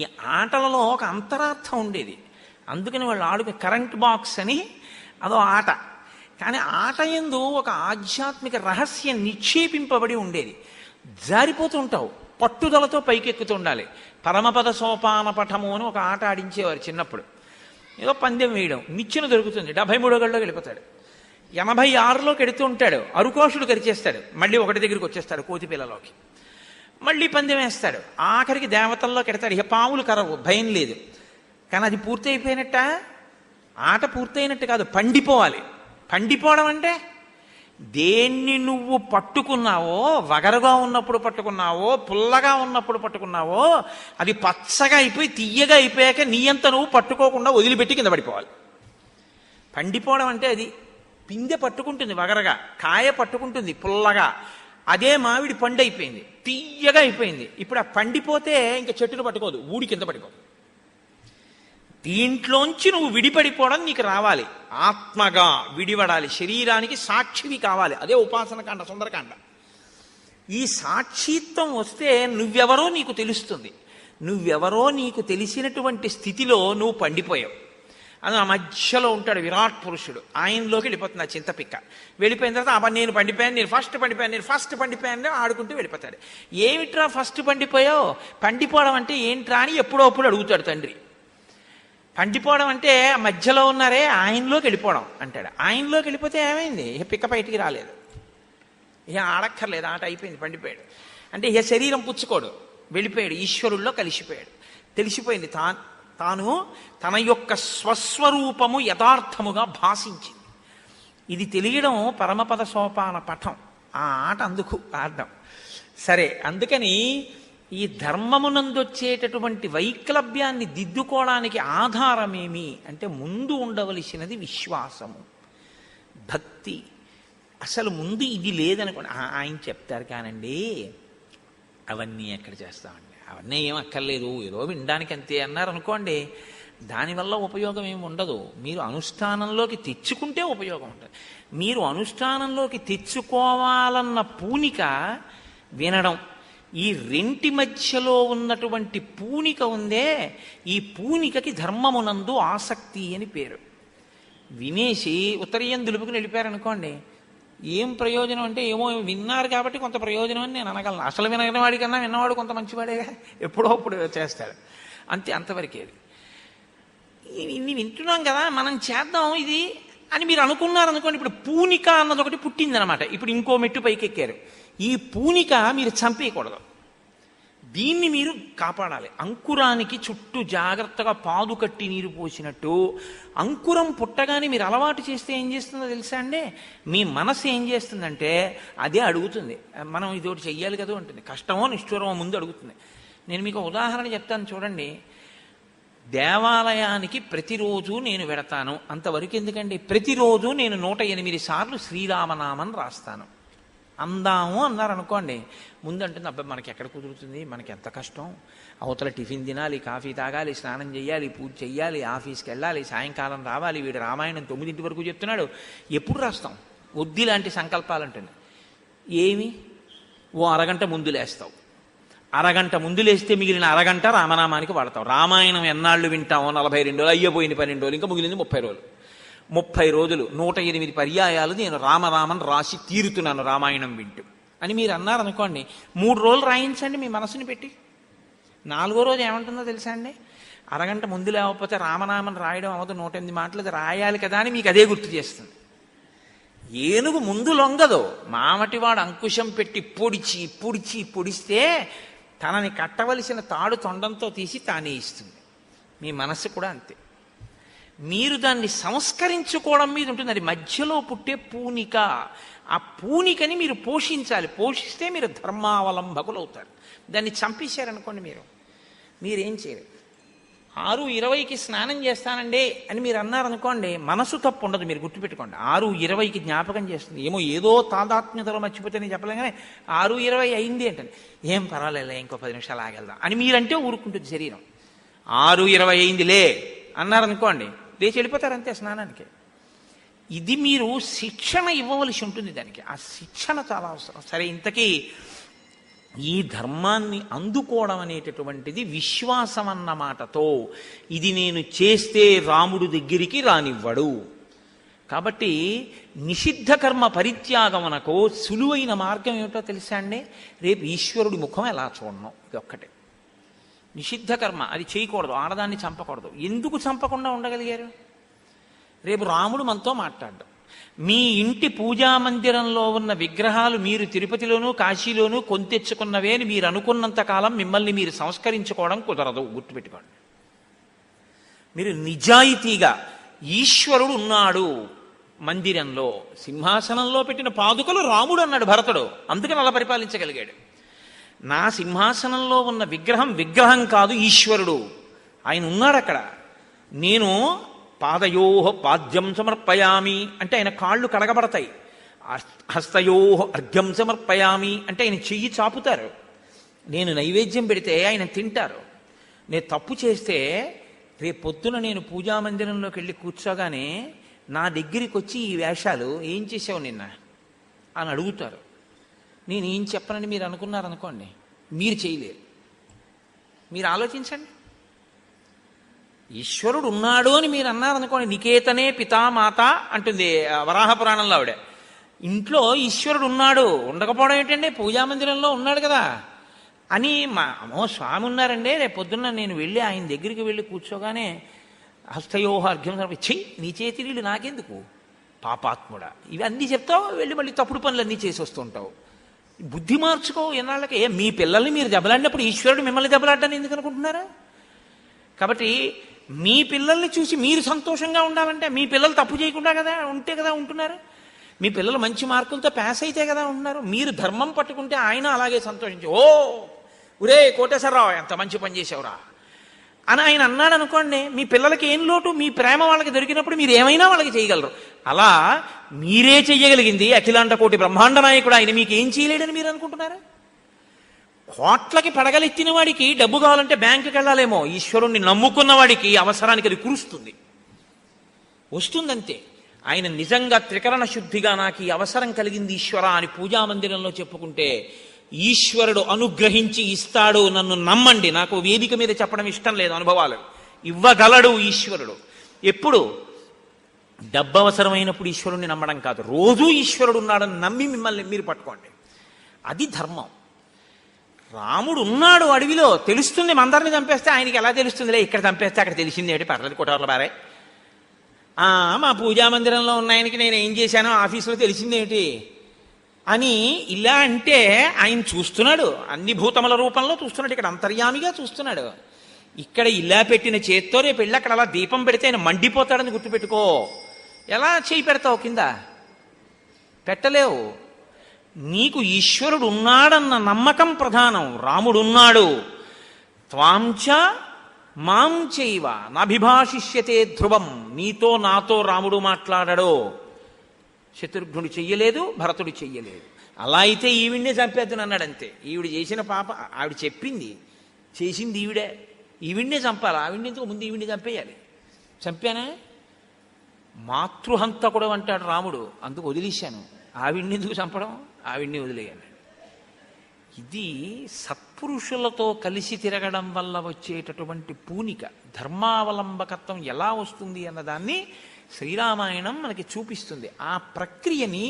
ఈ ఆటలలో ఒక అంతరార్థం ఉండేది. అందుకని వాళ్ళు ఆడుకునే కరెంట్ బాక్స్ అని అదో ఆట. కానీ ఆట యందు ఒక ఆధ్యాత్మిక రహస్యం నిక్షేపింపబడి ఉండేది. జారిపోతూ ఉంటావు, పట్టుదలతో పైకెక్కుతూ ఉండాలి. పరమపద సోపాన పఠము అని ఒక ఆట ఆడించేవారు చిన్నప్పుడు. ఏదో పందెం వేయడం, నిచ్చెన దొరుకుతుంది, 73వ గడిలోకి వెళ్ళిపోతాడు. 86లోకి ఎడుతూ ఉంటాడు, అరుకోషుడు కరిచేస్తాడు, మళ్ళీ ఒకటి దగ్గరికి వచ్చేస్తాడు కోతిపిల్లలోకి, మళ్ళీ పందెం వేస్తాడు, ఆఖరికి దేవతల్లోకి ఎడతాడు. ఇక పాములు కరవు, భయం లేదు. కానీ అది పూర్తి అయిపోయినట్ట, ఆట పూర్తయినట్టు కాదు, పండిపోవాలి. పండిపోవడం అంటే దేన్ని నువ్వు పట్టుకున్నావో, వగరుగా ఉన్నప్పుడు పట్టుకున్నావో, పుల్లగా ఉన్నప్పుడు పట్టుకున్నావో, అది పచ్చగా అయిపోయి తియ్యగా అయిపోయాక నీ అంత నువ్వు పట్టుకోకుండా వదిలిపెట్టి కింద పడిపోవాలి. పండిపోవడం అంటే అది. పిందె పట్టుకుంటుంది వగరగా, కాయ పట్టుకుంటుంది పుల్లగా, అదే మామిడి పండు అయిపోయింది, తియ్యగా అయిపోయింది. ఇప్పుడు ఆ పండిపోతే ఇంకా చెట్టును పట్టుకోదు, ఊడి కింద పడిపోదు. దీంట్లోంచి నువ్వు విడిపడిపోవడం నీకు రావాలి, ఆత్మగా విడిపడాలి, శరీరానికి సాక్షివి కావాలి. అదే ఉపాసన కాండ, సుందరకాండ. ఈ సాక్షిత్వం వస్తే నువ్వెవరో నీకు తెలుస్తుంది. నువ్వెవరో నీకు తెలిసినటువంటి స్థితిలో నువ్వు పండిపోయావు. అది ఆ మధ్యలో ఉంటాడు విరాట్ పురుషుడు, ఆయనలోకి వెళ్ళిపోతుంది ఆ చింతపిక్క. వెళ్ళిపోయిన తర్వాత అబ్బా నేను పండిపోయాను, నేను ఫస్ట్ పండిపోయాను ఆడుకుంటూ వెళ్ళిపోతాడు. ఏమిట్రా ఫస్ట్ పండిపోయావు? పండిపోవడం అంటే ఏంట్రా అని ఎప్పుడో అప్పుడు అడుగుతాడు తండ్రి. పండిపోవడం అంటే మధ్యలో ఉన్నారే ఆయనలోకి వెళ్ళిపోవడం అంటాడు. ఆయనలోకి వెళ్ళిపోతే ఏమైంది? ఇక పిక్క బయటికి రాలేదు, ఇక ఆడక్కర్లేదు, ఆట అయిపోయింది, పండిపోయాడు. అంటే ఇక శరీరం పుచ్చుకోడు, వెళ్ళిపోయాడు, ఈశ్వరుల్లో కలిసిపోయాడు. తెలిసిపోయింది తాను తన యొక్క స్వస్వరూపము యథార్థముగా భాషించింది. ఇది తెలియడం పరమపద సోపాన పఠం. ఆ ఆట అందుకు ఆడడం. సరే, అందుకని ఈ ధర్మమునందొచ్చేటటువంటి వైక్లభ్యాన్ని దిద్దుకోవడానికి ఆధారమేమి అంటే ముందు ఉండవలసినది విశ్వాసము, భక్తి. అసలు ముందు ఇది లేదనుకోండి, ఆయన చెప్తారు కానండి అవన్నీ ఎక్కడ చేస్తామండి, అవన్నీ ఏం అక్కర్లేదు, ఏదో వినడానికి అంతే అన్నారు అనుకోండి, దానివల్ల ఉపయోగం ఏమి ఉండదు. మీరు అనుష్ఠానంలోకి తెచ్చుకుంటే ఉపయోగం ఉంటుంది. మీరు అనుష్ఠానంలోకి తెచ్చుకోవాలన్న పూనిక వినడం, ఈ రెంటి మధ్యలో ఉన్నటువంటి పూనిక ఉందే, ఈ పూనికకి ధర్మమునందు ఆసక్తి అని పేరు. వినేసి ఉత్తరీయం దులుపుకుని వెళ్ళిపోయారనుకోండి, ఏం ప్రయోజనం అంటే ఏమో విన్నారు కాబట్టి కొంత ప్రయోజనం అని నేను అనగలను. అసలు వినగని వాడికన్నా విన్నవాడు కొంత మంచివాడేగా, ఎప్పుడో అప్పుడు చేస్తాడు అంతే, అంతవరకేది. ఇన్ని వింటున్నాం కదా మనం చేద్దాం ఇది అని మీరు అనుకున్నారనుకోండి, ఇప్పుడు పూనిక అన్నది ఒకటి పుట్టిందనమాట. ఇప్పుడు ఇంకో మెట్టు పైకెక్కారు. ఈ పూనిక మీరు చంపేయకూడదు, దీన్ని మీరు కాపాడాలి. అంకురానికి చుట్టూ జాగ్రత్తగా పాదు కట్టి నీరు పోసినట్టు అంకురం పుట్టగానే మీరు అలవాటు చేస్తే ఏం చేస్తుందో తెలుసా అండి? మీ మనసు ఏం చేస్తుందంటే అదే అడుగుతుంది, మనం ఇది ఒకటి చెయ్యాలి కదా ఉంటుంది, కష్టమో నిష్ఠూరమో ముందు అడుగుతుంది. నేను మీకు ఉదాహరణ చెప్తాను చూడండి. దేవాలయానికి ప్రతిరోజు నేను వెడతాను, అంతవరకు ఎందుకండి, ప్రతిరోజు నేను 108 సార్లు శ్రీరామనామం రాస్తాను. అందాము అన్నారు అనుకోండి, ముందంటుంది అబ్బాయి మనకి ఎక్కడ కుదురుతుంది, మనకి ఎంత కష్టం, అవతల టిఫిన్ తినాలి, కాఫీ తాగాలి, స్నానం చేయాలి, పూజ చెయ్యాలి, ఆఫీస్కి వెళ్ళాలి, సాయంకాలం రావాలి, వీడు రామాయణం 9 వరకు చెప్తున్నాడు, ఎప్పుడు రాస్తాం? వద్ది లాంటి సంకల్పాలు అంటుంది. ఏమి ఓ అరగంట ముందు లేస్తావు, అరగంట ముందు లేస్తే మిగిలిన అరగంట రామనామానికి వాడతావు. రామాయణం ఎన్నాళ్ళు వింటామో? 42 రోజులు, అయ్యపోయింది 12 రోజులు, ఇంకా మిగిలింది 30 రోజులు. 30 రోజులు 108 పర్యాయాలు నేను రామరామన్ రాసి తీరుతున్నాను రామాయణం వింటూ అని మీరు అన్నారనుకోండి, 3 రోజులు రాయించండి మీ మనసుని పెట్టి. 4వ రోజు ఏమంటుందో తెలుసా అండి? అరగంట ముందు లేకపోతే రామనామన్ రాయడం అవ్వదు, 108 మాటలు రాయాలి కదా అని మీకు అదే గుర్తు చేస్తుంది. ఏనుగు ముందు లొంగదు, మామటివాడు అంకుశం పెట్టి పొడిచి పొడిచి పొడిస్తే తనని కట్టవలసిన తాడు తొండంతో తీసి తానే ఇస్తుంది. మీ మనస్సు కూడా అంతే. మీరు దాన్ని సంస్కరించుకోవడం మీద ఉంటుంది. అది మధ్యలో పుట్టే పూనిక. ఆ పూనికని మీరు పోషించాలి. పోషిస్తే మీరు ధర్మావలంబకులు అవుతారు. దాన్ని చంపేశారనుకోండి, మీరేం చేయరు. 6:20కి స్నానం చేస్తానండి అని మీరు అన్నారనుకోండి, మనసు తప్పు ఉండదు, మీరు గుర్తుపెట్టుకోండి. 6:20కి జ్ఞాపకం చేస్తుంది. ఏదో తాదాత్మ్యతలో మర్చిపోతే నేను చెప్పలేం, కానీ 6:20 అయింది అంటే ఏం పర్వాలేదు, ఇంకో 10 నిమిషాలు ఆగెళ్దాం అని మీరంటే ఊరుకుంటుంది శరీరం. 6:20 అయిందిలే అన్నారనుకోండి, లేచి వెళ్ళిపోతారు అంతే స్నానానికి. ఇది మీరు శిక్షణ ఇవ్వవలసి ఉంటుంది దానికి. ఆ శిక్షణ చాలా అవసరం. సరే, ఇంతకీ ఈ ధర్మాన్ని అందుకోవడం అనేటటువంటిది విశ్వాసం అన్న మాటతో, ఇది నేను చేస్తే రాముడు దగ్గరికి రానివ్వడు. కాబట్టి నిషిద్ధ కర్మ పరిత్యాగమనకు సులువైన మార్గం ఏమిటో తెలుసా అండి? రేపు ఈశ్వరుడి ముఖం ఎలా చూడడం, ఇది ఒక్కటే. నిషిద్ధ కర్మ అది చేయకూడదు, ఆడదాన్ని చంపకూడదు. ఎందుకు చంపకుండా ఉండగలిగారు? రేపు రాముడు మనతో మాట్లాడ్డం, మీ ఇంటి పూజా మందిరంలో ఉన్న విగ్రహాలు మీరు తిరుపతిలోనూ కాశీలోనూ కొంతెచ్చుకున్నవే అని మీరు అనుకున్నంత కాలం మిమ్మల్ని మీరు సంస్కరించుకోవడం కుదరదు, గుర్తుపెట్టుకోండి. మీరు నిజాయితీగా ఈశ్వరుడు ఉన్నాడు మందిరంలో, సింహాసనంలో పెట్టిన పాదుకలు రాముడు అన్నాడు భరతుడు, అందుకని అలా పరిపాలించగలిగాడు. నా సింహాసనంలో ఉన్న విగ్రహం విగ్రహం కాదు, ఈశ్వరుడు, ఆయన ఉన్నాడు అక్కడ. నేను పాదయోహ పాద్యం సమర్పయామి అంటే ఆయన కాళ్ళు కడగబడతాయి, హస్తయోహ అర్ఘ్యం సమర్పయామి అంటే ఆయన చెయ్యి చాపుతారు, నేను నైవేద్యం పెడితే ఆయన తింటారు. నేను తప్పు చేస్తే రేపు పొద్దున నేను పూజామందిరంలోకి వెళ్ళి కూర్చోగానే నా దగ్గరికి వచ్చి ఈ వేషాలు ఏం చేసావు నిన్న అని అడుగుతారు. నేను ఏం చెప్పనని మీరు అనుకున్నారనుకోండి, మీరు చేయలేరు. మీరు ఆలోచించండి. ఈశ్వరుడు ఉన్నాడు అని మీరు అన్నారనుకోండి, నికేతనే పితామాత అంటుంది వరాహ పురాణంలో ఆవిడ. ఇంట్లో ఈశ్వరుడు ఉన్నాడు, ఉండకపోవడం ఏంటండి? పూజామందిరంలో ఉన్నాడు కదా అని అమ్మో స్వామి ఉన్నారండి, రేపు పొద్దున్న నేను వెళ్ళి ఆయన దగ్గరికి వెళ్ళి కూర్చోగానే హస్తయోహ అర్ఘ్యం చెయ్యి, నీ చేతి నీళ్ళు నాకెందుకు పాపాత్ముడా, ఇవి అన్నీ చెప్తావు, వెళ్ళి మళ్ళీ తప్పుడు పనులన్నీ చేసి వస్తుంటావు. బుద్ధి మార్చుకో ఎన్నాళ్ళకి. మీ పిల్లల్ని మీరు దెబ్బలాడినప్పుడు ఈశ్వరుడు మిమ్మల్ని దెబ్బలాడ్డాన్ని ఎందుకు అనుకుంటున్నారా? కాబట్టి మీ పిల్లల్ని చూసి మీరు సంతోషంగా ఉండాలంటే మీ పిల్లలు తప్పు చేయకుండా కదా ఉంటే కదా ఉంటున్నారు. మీ పిల్లలు మంచి మార్కులతో పాస్ అయితే కదా ఉంటున్నారు. మీరు ధర్మం పట్టుకుంటే ఆయన అలాగే సంతోషించి, ఓ ఒరే కోటేశ్వరరావు ఎంత మంచి పని చేసావురా అని ఆయన అన్నాడు అనుకోండి, మీ పిల్లలకి ఏం లోటు? మీ ప్రేమ వాళ్ళకి దొరికినప్పుడు మీరు ఏమైనా వాళ్ళకి చేయగలరు. అలా మీరే చెయ్యగలిగింది అఖిలాండ కోటి బ్రహ్మాండ నాయకుడు ఆయన మీకు ఏం చేయలేడని మీరు అనుకుంటున్నారా? కోట్లకి పడగలెత్తిన వాడికి డబ్బు కావాలంటే బ్యాంకుకి వెళ్ళాలేమో, ఈశ్వరుణ్ణి నమ్ముకున్న వాడికి అవసరానికి అది కురుస్తుంది, వస్తుందంతే. ఆయన నిజంగా త్రికరణ శుద్ధిగా నాకు ఈ అవసరం కలిగింది ఈశ్వర అని పూజామందిరంలో చెప్పుకుంటే ఈశ్వరుడు అనుగ్రహించి ఇస్తాడు, నన్ను నమ్మండి. నాకు వేదిక మీద చెప్పడం ఇష్టం లేదు, అనుభవాలు ఇవ్వగలడు ఈశ్వరుడు. ఎప్పుడు? డబ్బు అవసరమైనప్పుడు ఈశ్వరుణ్ణి నమ్మడం కాదు, రోజూ ఈశ్వరుడు ఉన్నాడని నమ్మి మిమ్మల్ని మీరు పట్టుకోండి. అది ధర్మం. రాముడు ఉన్నాడు అడవిలో, తెలుస్తుంది. మందరిని చంపేస్తే ఆయనకి ఎలా తెలుస్తుందిలే, ఇక్కడ చంపేస్తే అక్కడ తెలిసింది ఏంటి, పర్లేదు కొట్టవర్ల బారే. మా పూజామందిరంలో ఉన్న ఆయనకి నేను ఏం చేశానో ఆఫీసులో తెలిసిందేమిటి అని ఇలా అంటే ఆయన చూస్తున్నాడు, అన్ని భూతముల రూపంలో చూస్తున్నాడు, ఇక్కడ అంతర్యామిగా చూస్తున్నాడు. ఇక్కడ ఇలా పెట్టిన చేత్తో రేపు వెళ్ళి అక్కడ అలా దీపం పెడితే ఆయన మండిపోతాడని గుర్తుపెట్టుకో. ఎలా చేయి పెడతావు కింద? పెట్టలేవు. నీకు ఈశ్వరుడు ఉన్నాడన్న నమ్మకం ప్రధానం. రాముడున్నాడు. త్వాంచ మాం చైవ నాభిభాషిష్యతే ధ్రువం, నీతో నాతో రాముడు మాట్లాడడో. శత్రుఘ్నుడు చెయ్యలేదు, భరతుడు చెయ్యలేదు. అలా అయితే ఈవిడ్నే చంపేద్దును అన్నాడంతే. ఈవిడ చేసిన పాప ఆవిడ చెప్పింది, చేసింది ఈవిడే. ఈవిడ్నే చంపాలి, ఆవిడ్ని ఎందుకు? ముందు ఈవిడ్ని చంపేయాలి. చంపానా? మాతృహంతకుడు అంటాడు రాముడు, అందుకు వదిలేశాను. ఆవిడ్ని ఎందుకు చంపడం? ఆవిడ్ని వదిలేయాలి. ఇది సత్పురుషులతో కలిసి తిరగడం వల్ల వచ్చేటటువంటి పూనిక. ధర్మావలంబకత్వం ఎలా వస్తుంది అన్నదాన్ని శ్రీరామాయణం మనకి చూపిస్తుంది. ఆ ప్రక్రియని,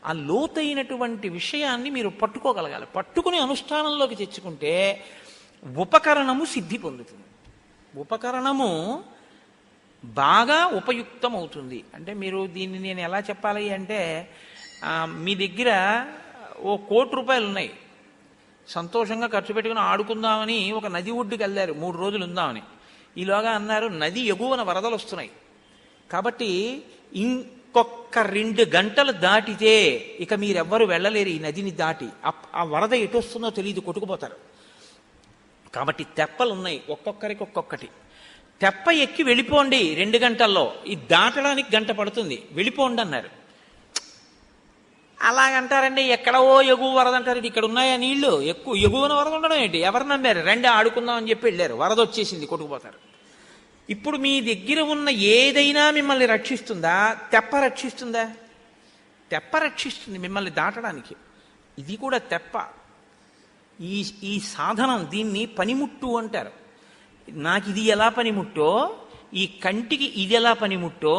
ఆ లోతైనటువంటి విషయాన్ని మీరు పట్టుకోగలగాలి. పట్టుకుని అనుష్ఠానంలోకి తెచ్చుకుంటే ఉపకరణము సిద్ధి పొందుతుంది. ఉపకరణము బాగా ఉపయుక్తం అవుతుంది. అంటే మీరు దీన్ని నేను ఎలా చెప్పాలి అంటే, మీ దగ్గర ఓ 1 కోటి రూపాయలు ఉన్నాయి, సంతోషంగా ఖర్చు పెట్టుకుని ఆడుకుందామని ఒక నది ఒడ్డుకి వెళ్ళారు, 3 రోజులు ఉందామని. ఈలోగా అన్నారు నది ఎగువన వరదలు వస్తున్నాయి, కాబట్టి ఇంకొక 2 గంటలు దాటితే ఇక మీరెవ్వరు వెళ్ళలేరు ఈ నదిని దాటి. ఆ వరద ఎటు వస్తుందో తెలియదు, కొట్టుకుపోతారు. కాబట్టి తెప్పలు ఉన్నాయి, ఒక్కొక్కరికి ఒక్కొక్కటి. తెప్ప ఎక్కి వెళ్ళిపోండి 2 గంటల్లో, ఇది దాటడానికి గంట పడుతుంది, వెళ్ళిపోండి అన్నారు. అలాగంటారండి, ఎక్కడో ఎగువ వరద అంటారు. ఇక్కడ ఉన్నాయా నీళ్లు? ఎగువన వరద ఉండడం ఏంటి? ఎవరు నమ్మారు? రండి ఆడుకుందాం అని చెప్పి వెళ్ళారు, వరద వచ్చేసింది, కొట్టుకుపోతారు. ఇప్పుడు మీ దగ్గర ఉన్న ఏదైనా మిమ్మల్ని రక్షిస్తుందా? తెప్ప రక్షిస్తుందా? తెప్ప రక్షిస్తుంది మిమ్మల్ని దాటడానికి. ఇది కూడా తెప్ప. ఈ ఈ సాధనం దీన్ని పనిముట్టు అంటారు. నాకు ఇది ఎలా పనిముట్టో, ఈ కంటికి ఇది ఎలా పనిముట్టో,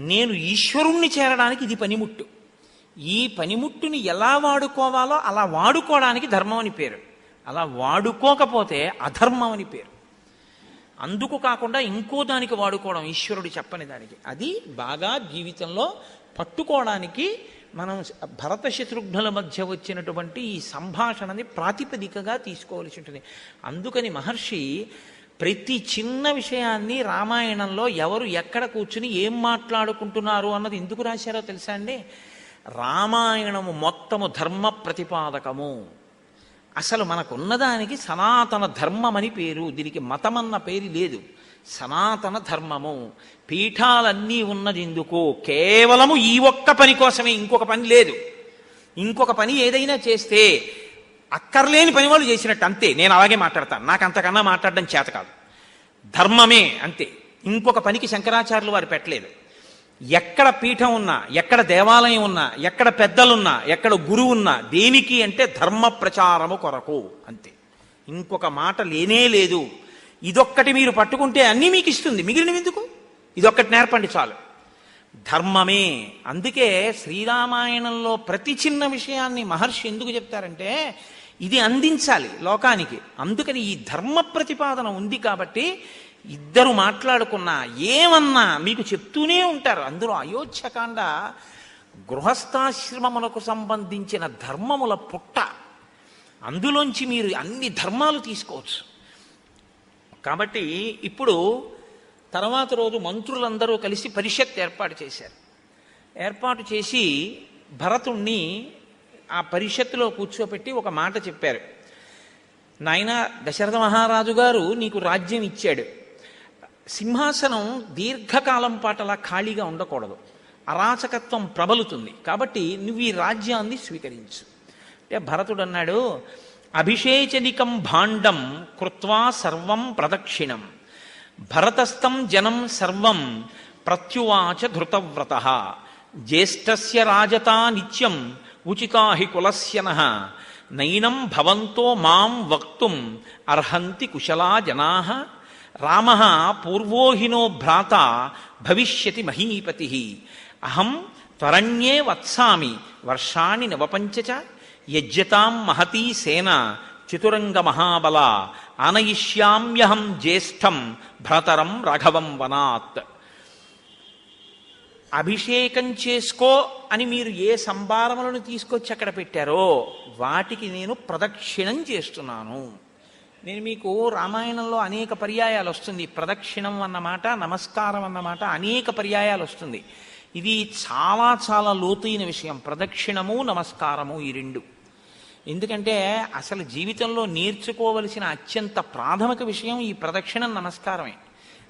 నేను ఈశ్వరుణ్ణి చేరడానికి ఇది పనిముట్టు. ఈ పనిముట్టుని ఎలా వాడుకోవాలో అలా వాడుకోవడానికి ధర్మం అని పేరు. అలా వాడుకోకపోతే అధర్మం అని పేరు. అందుకు కాకుండా ఇంకో దానికి వాడుకోవడం, ఈశ్వరుడు చెప్పని దానికి, అది బాగా జీవితంలో పట్టుకోవడానికి మనం భరత శత్రుఘ్నుల మధ్య వచ్చినటువంటి ఈ సంభాషణని ప్రాతిపదికగా తీసుకోవాల్సి ఉంటుంది. అందుకని మహర్షి ప్రతి చిన్న విషయాన్ని రామాయణంలో ఎవరు ఎక్కడ కూర్చుని ఏం మాట్లాడుకుంటున్నారు అన్నది ఎందుకు రాశారో తెలుసా అండి? రామాయణము మొత్తము ధర్మ ప్రతిపాదకము. అసలు మనకున్నదానికి సనాతన ధర్మం అని పేరు. దీనికి మతమన్న పేరు లేదు. సనాతన ధర్మము. పీఠాలన్నీ ఉన్నది ఎందుకు? కేవలము ఈ ఒక్క పని కోసమే, ఇంకొక పని లేదు. ఇంకొక పని ఏదైనా చేస్తే అక్కర్లేని పని వాళ్ళు చేసినట్టు అంతే. నేను అలాగే మాట్లాడతాను, నాకు అంతకన్నా మాట్లాడడం చేత కాదు. ధర్మమే అంతే. ఇంకొక పనికి శంకరాచార్యులు వారు పెట్టలేదు. ఎక్కడ పీఠం ఉన్నా, ఎక్కడ దేవాలయం ఉన్నా, ఎక్కడ పెద్దలున్నా, ఎక్కడ గురువు ఉన్నా దేనికి అంటే ధర్మ ప్రచారము కొరకు అంతే. ఇంకొక మాట లేనే లేదు. ఇదొక్కటి మీరు పట్టుకుంటే అన్నీ మీకు ఇస్తుంది, మిగిలినవి ఎందుకు? ఇదొక్కటి నేర్పండి చాలు. ధర్మమే. అందుకే శ్రీరామాయణంలో ప్రతి చిన్న విషయాన్ని మహర్షి ఎందుకు చెప్తారంటే ఇది అందించాలి లోకానికి. అందుకని ఈ ధర్మ ప్రతిపాదన ఉంది కాబట్టి ఇద్దరు మాట్లాడుకున్నా ఏమన్నా మీకు చెప్తూనే ఉంటారు. అందులో అయోధ్యకాండ గృహస్థాశ్రమములకు సంబంధించిన ధర్మముల పుట్ట. అందులోంచి మీరు అన్ని ధర్మాలు తీసుకోవచ్చు. కాబట్టి ఇప్పుడు తర్వాత రోజు మంత్రులందరూ కలిసి పరిషత్ ఏర్పాటు చేశారు. ఏర్పాటు చేసి భరతుణ్ణి ఆ పరిషత్తులో కూర్చోపెట్టి ఒక మాట చెప్పారు. నాయన దశరథ మహారాజు గారు నీకు రాజ్యం ఇచ్చాడు. సింహాసనం దీర్ఘకాలం పాటలా ఖాళీగా ఉండకూడదు, అరాచకత్వం ప్రబలుతుంది. కాబట్టి నువ్వు ఈ రాజ్యాన్ని స్వీకరించు అంటే భరతుడు అన్నాడు, అభిషేచనికం భాండం కృత్వా సర్వం ప్రదక్షిణం భరతస్థం జనం సర్వం ప్రత్యువాచ ధృతవ్రతః జ్యేష్ఠస్య రాజతా నిత్యం ఉచితా హి కులస్యనః నైనం భవంతో మాం వక్తుం అర్హంతి కుశలా జనాః రామః పూర్వోహినో భ్రాత భవిష్యతి మహీపతిః అహం త్వరణ్యే వత్సామి వర్షాణి నవపంచ యజ్జతాం మహతీ సేన చతురంగ మహాబల ఆనయిష్యామ్యహం జ్యేష్ఠం భ్రతరం రాఘవం వనాత్. అభిషేకం చేసుకో అని మీరు ఏ సంభారములను తీసుకొచ్చి అక్కడ పెట్టారో వాటికి నేను ప్రదక్షిణం చేస్తున్నాను. నేను మీకు రామాయణంలో అనేక పర్యాయాలు వస్తుంది. ప్రదక్షిణం అన్నమాట, నమస్కారం అన్నమాట అనేక పర్యాయాలు వస్తుంది. ఇది చాలా చాలా లోతైన విషయం. ప్రదక్షిణము నమస్కారము ఈ రెండు. ఎందుకంటే అసలు జీవితంలో నేర్చుకోవలసిన అత్యంత ప్రాథమిక విషయం ఈ ప్రదక్షిణం నమస్కారమే.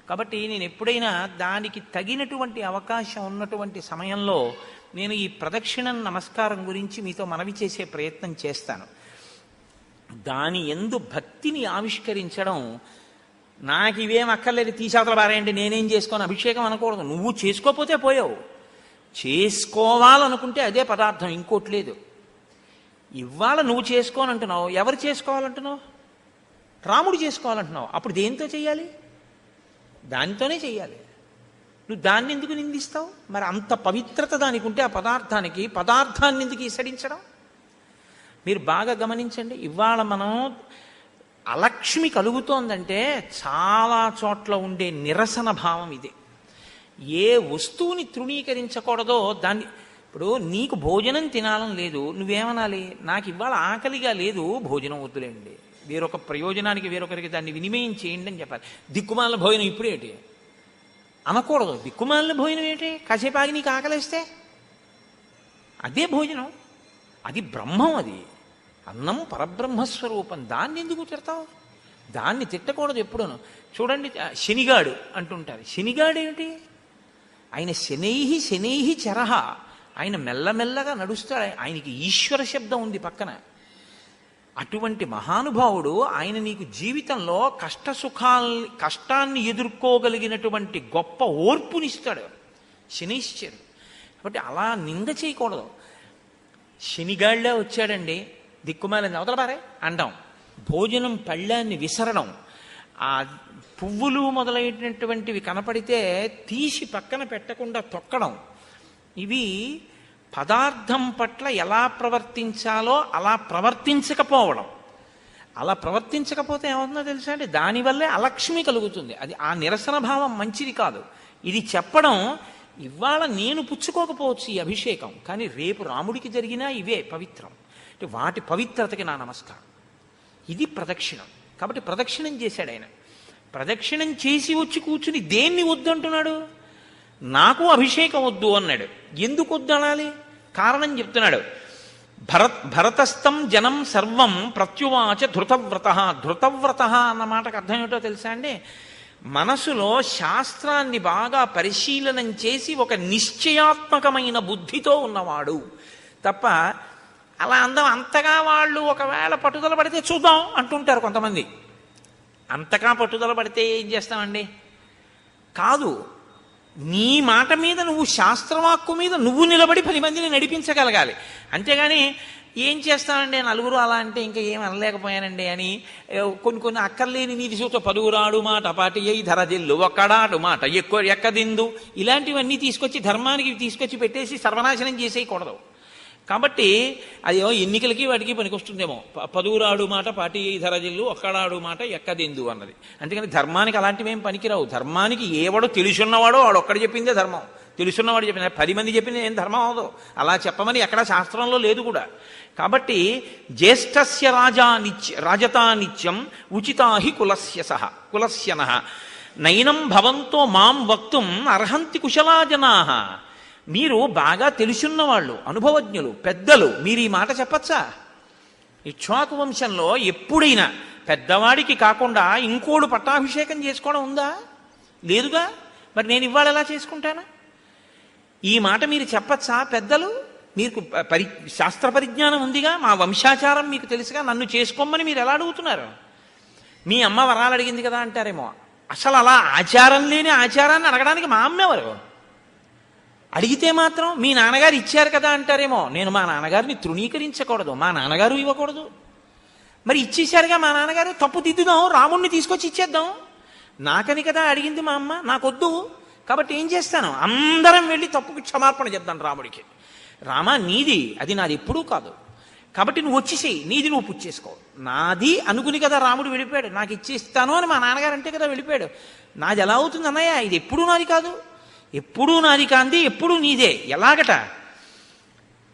కాబట్టి నేను ఎప్పుడైనా దానికి తగినటువంటి అవకాశం ఉన్నటువంటి సమయంలో నేను ఈ ప్రదక్షిణం నమస్కారం గురించి మీతో మనవి చేసే ప్రయత్నం చేస్తాను. దాని యందు భక్తిని ఆవిష్కరించడం, నాకు ఇవేం అక్కర్లేదు తీసాతల బారేయండి నేనేం చేసుకోను అభిషేకం అనకూడదు. నువ్వు చేసుకోకపోతే పోయావు. చేసుకోవాలనుకుంటే అదే పదార్థం, ఇంకోటి లేదు. ఇవాళ నువ్వు చేసుకోనంటున్నావు, ఎవరు చేసుకోవాలంటున్నావు? రాముడు చేసుకోవాలంటున్నావు. అప్పుడు దేంతో చెయ్యాలి? దానితోనే చెయ్యాలి. నువ్వు దాన్ని ఎందుకు నిందిస్తావు? మరి అంత పవిత్రత దానికి ఉంటే ఆ పదార్థానికి, పదార్థాన్ని ఎందుకు ఈసడించడం? మీరు బాగా గమనించండి. ఇవాళ మనం అలక్ష్మి కలుగుతోందంటే చాలా చోట్ల ఉండే నిరసన భావం ఇదే. ఏ వస్తువుని తృణీకరించకూడదో దాన్ని. ఇప్పుడు నీకు భోజనం తినాలని లేదు, నువ్వేమనాలి? నాకు ఇవాళ ఆకలిగా లేదు, భోజనం వద్దులేండి, వేరొక ప్రయోజనానికి వేరొకరికి దాన్ని వినిమయం చేయండి అని చెప్పాలి. దిక్కుమాలిన భోజనం ఇప్పుడేంటి అనకూడదు. దిక్కుమాలిన భోజనం ఏంటి? కాసేపు ఆగి నీకు ఆకలిస్తే అదే భోజనం, అది బ్రహ్మం. అది అన్నం పరబ్రహ్మస్వరూపం. దాన్ని ఎందుకు తిడతావు? దాన్ని తిట్టకూడదు ఎప్పుడూను. చూడండి, శనిగాడు అంటుంటారు. శనిగాడు ఏమిటి? ఆయన శనైహి శనైహి చరహ, ఆయన మెల్లమెల్లగా నడుస్తాడు. ఆయనకి ఈశ్వర శబ్దం ఉంది పక్కన. అటువంటి మహానుభావుడు ఆయన నీకు జీవితంలో కష్టాన్ని ఎదుర్కోగలిగినటువంటి గొప్ప ఓర్పునిస్తాడు శనైశ్చరుడు. కాబట్టి అలా నింద చేయకూడదు. శనిగాళ్ళే వచ్చాడండి, దిక్కుమాలింది అవతల పారే అంటాం. భోజనం పళ్ళాన్ని విసరడం, ఆ పువ్వులు మొదలైనటువంటివి కనపడితే తీసి పక్కన పెట్టకుండా తొక్కడం, ఇవి పదార్థం పట్ల ఎలా ప్రవర్తించాలో అలా ప్రవర్తించకపోవడం. అలా ప్రవర్తించకపోతే ఏమవుతుందో తెలుసా అండి, దానివల్లే అలక్ష్మి కలుగుతుంది. అది ఆ నిరసన భావం మంచిది కాదు. ఇది చెప్పడం, ఇవాళ నేను పుచ్చుకోకపోవచ్చు ఈ అభిషేకం, కానీ రేపు రాముడికి జరిగినా ఇవే పవిత్రం, అంటే వాటి పవిత్రతకి నా నమస్కారం. ఇది ప్రదక్షిణం. కాబట్టి ప్రదక్షిణం చేశాడు ఆయన. ప్రదక్షిణం చేసి వచ్చి కూర్చుని దేన్ని వద్దు అంటున్నాడు? నాకు అభిషేకం వద్దు అన్నాడు. ఎందుకు వద్దు అనాలి? కారణం చెప్తున్నాడు. భరతస్థం జనం సర్వం ప్రత్యువాచ ధృతవ్రత. ధృతవ్రత అన్న మాటకు అర్థం ఏమిటో తెలుసా అండి? మనసులో శాస్త్రాన్ని బాగా పరిశీలనం చేసి ఒక నిశ్చయాత్మకమైన బుద్ధితో ఉన్నవాడు తప్ప, అలా అందం అంతగా వాళ్ళు ఒకవేళ పట్టుదల పడితే చూద్దాం అంటుంటారు కొంతమంది. అంతగా పట్టుదల పడితే ఏం చేస్తామండి? కాదు, నీ మాట మీద నువ్వు, శాస్త్రవాక్కు మీద నువ్వు నిలబడి 10 మందిని నడిపించగలగాలి. అంతేగాని ఏం చేస్తానండి, నలుగురు అలా అంటే ఇంకా ఏం అనలేకపోయానండి అని కొన్ని అక్కర్లేని నీతి సూత్ర పలువురాడు మాట పాటి అయి ధరజిల్లు ఒక్కడాడు మాట ఎక్కదిందు, ఇలాంటివన్నీ తీసుకొచ్చి ధర్మానికి తీసుకొచ్చి పెట్టేసి సర్వనాశనం చేసేయకూడదు. కాబట్టి అదేమో ఎన్నికలకి వాటికి పనికొస్తుందేమో. పదువురాడు మాట పాటి ధరజిల్లు ఒక్కడాడు మాట ఎక్కదెందు అన్నది. అంతేకాని ధర్మానికి అలాంటివేం పనికిరావు. ధర్మానికి ఏవాడో తెలుసున్నవాడో వాడు ఒక్కడు చెప్పిందే ధర్మం, తెలుసున్నవాడు చెప్పింది. 10 మంది చెప్పింది ఏం ధర్మం అవదు. అలా చెప్పమని ఎక్కడా శాస్త్రంలో లేదు కూడా. కాబట్టి జ్యేష్ఠస్య రాజతా నిత్యం ఉచితాహి కులస్యనః నైనం భవంతో మాం వక్తుం అర్హంతి కుశలా జనాః. మీరు బాగా తెలుసున్నవాళ్ళు, అనుభవజ్ఞులు, పెద్దలు, మీరు ఈ మాట చెప్పచ్చా? ఇక్ష్వాకు వంశంలో ఎప్పుడైనా పెద్దవాడికి కాకుండా ఇంకోడు పట్టాభిషేకం చేసుకోవడం ఉందా? లేదుగా. మరి నేను ఇవాళ ఎలా చేసుకుంటానా? ఈ మాట మీరు చెప్పచ్చా పెద్దలు? మీకు శాస్త్ర పరిజ్ఞానం ఉందిగా, మా వంశాచారం మీకు తెలుసుగా, నన్ను చేసుకోమని మీరు ఎలా అడుగుతున్నారు? మీ అమ్మ వరాలు అడిగింది కదా అంటారేమో. అసలు అలా ఆచారం లేని ఆచారాన్ని అడగడానికి మా అమ్మ ఎవరు? అడిగితే మాత్రం మీ నాన్నగారు ఇచ్చారు కదా అంటారేమో. నేను మా నాన్నగారిని తృణీకరించకూడదు, మా నాన్నగారు ఇవ్వకూడదు. మరి ఇచ్చేశారుగా మా నాన్నగారు, తప్పు దిద్దుదాం, రాముణ్ణి తీసుకొచ్చి ఇచ్చేద్దాం. నాకని కదా అడిగింది మా అమ్మ, నాకొద్దు. కాబట్టి ఏం చేస్తాను, అందరం వెళ్ళి తప్పుకి క్షమార్పణ చెప్తాను రాముడికి. రామా నీది, అది నాది ఎప్పుడూ కాదు, కాబట్టి నువ్వు వచ్చేసేయి, నీది నువ్వు పుచ్చేసుకో. నాది అనుకుని కదా రాముడు వెళ్ళిపోయాడు. నాకు ఇచ్చేస్తాను అని మా నాన్నగారు అంటే కదా వెళ్ళిపోయాడు. నాది ఎలా అవుతుంది అన్నయ్య? ఇది ఎప్పుడూ నాది కాదు, ఎప్పుడూ నాది కాంది, ఎప్పుడూ నీదే. ఎలాగట?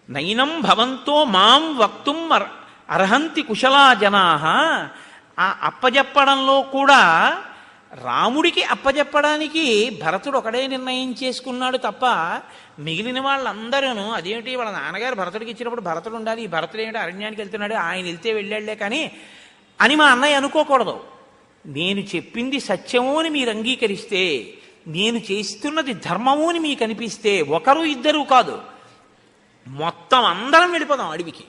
నైనం భవంతో మాం వక్తుం అర్హంతి కుశలా జనాః. ఆ అప్పజెప్పడంలో కూడా రాముడికి అప్పజెప్పడానికి భరతుడు ఒకడే నిర్ణయం చేసుకున్నాడు తప్ప మిగిలిన వాళ్ళందరూ అదేమిటి వాళ్ళ నాన్నగారు భరతుడికి ఇచ్చినప్పుడు భరతుడు ఉండాలి, ఈ భరతుడు ఏమిటి అరణ్యానికి వెళ్తున్నాడు, ఆయన వెళ్తే వెళ్ళాళ్లే కానీ అని మా అన్నయ్య అనుకోకూడదు. నేను చెప్పింది సత్యము అని మీరు అంగీకరిస్తే, నేను చేస్తున్నది ధర్మము అని మీకు అనిపిస్తే, ఒకరు ఇద్దరు కాదు, మొత్తం అందరం వెళ్ళిపోదాం అడవికి.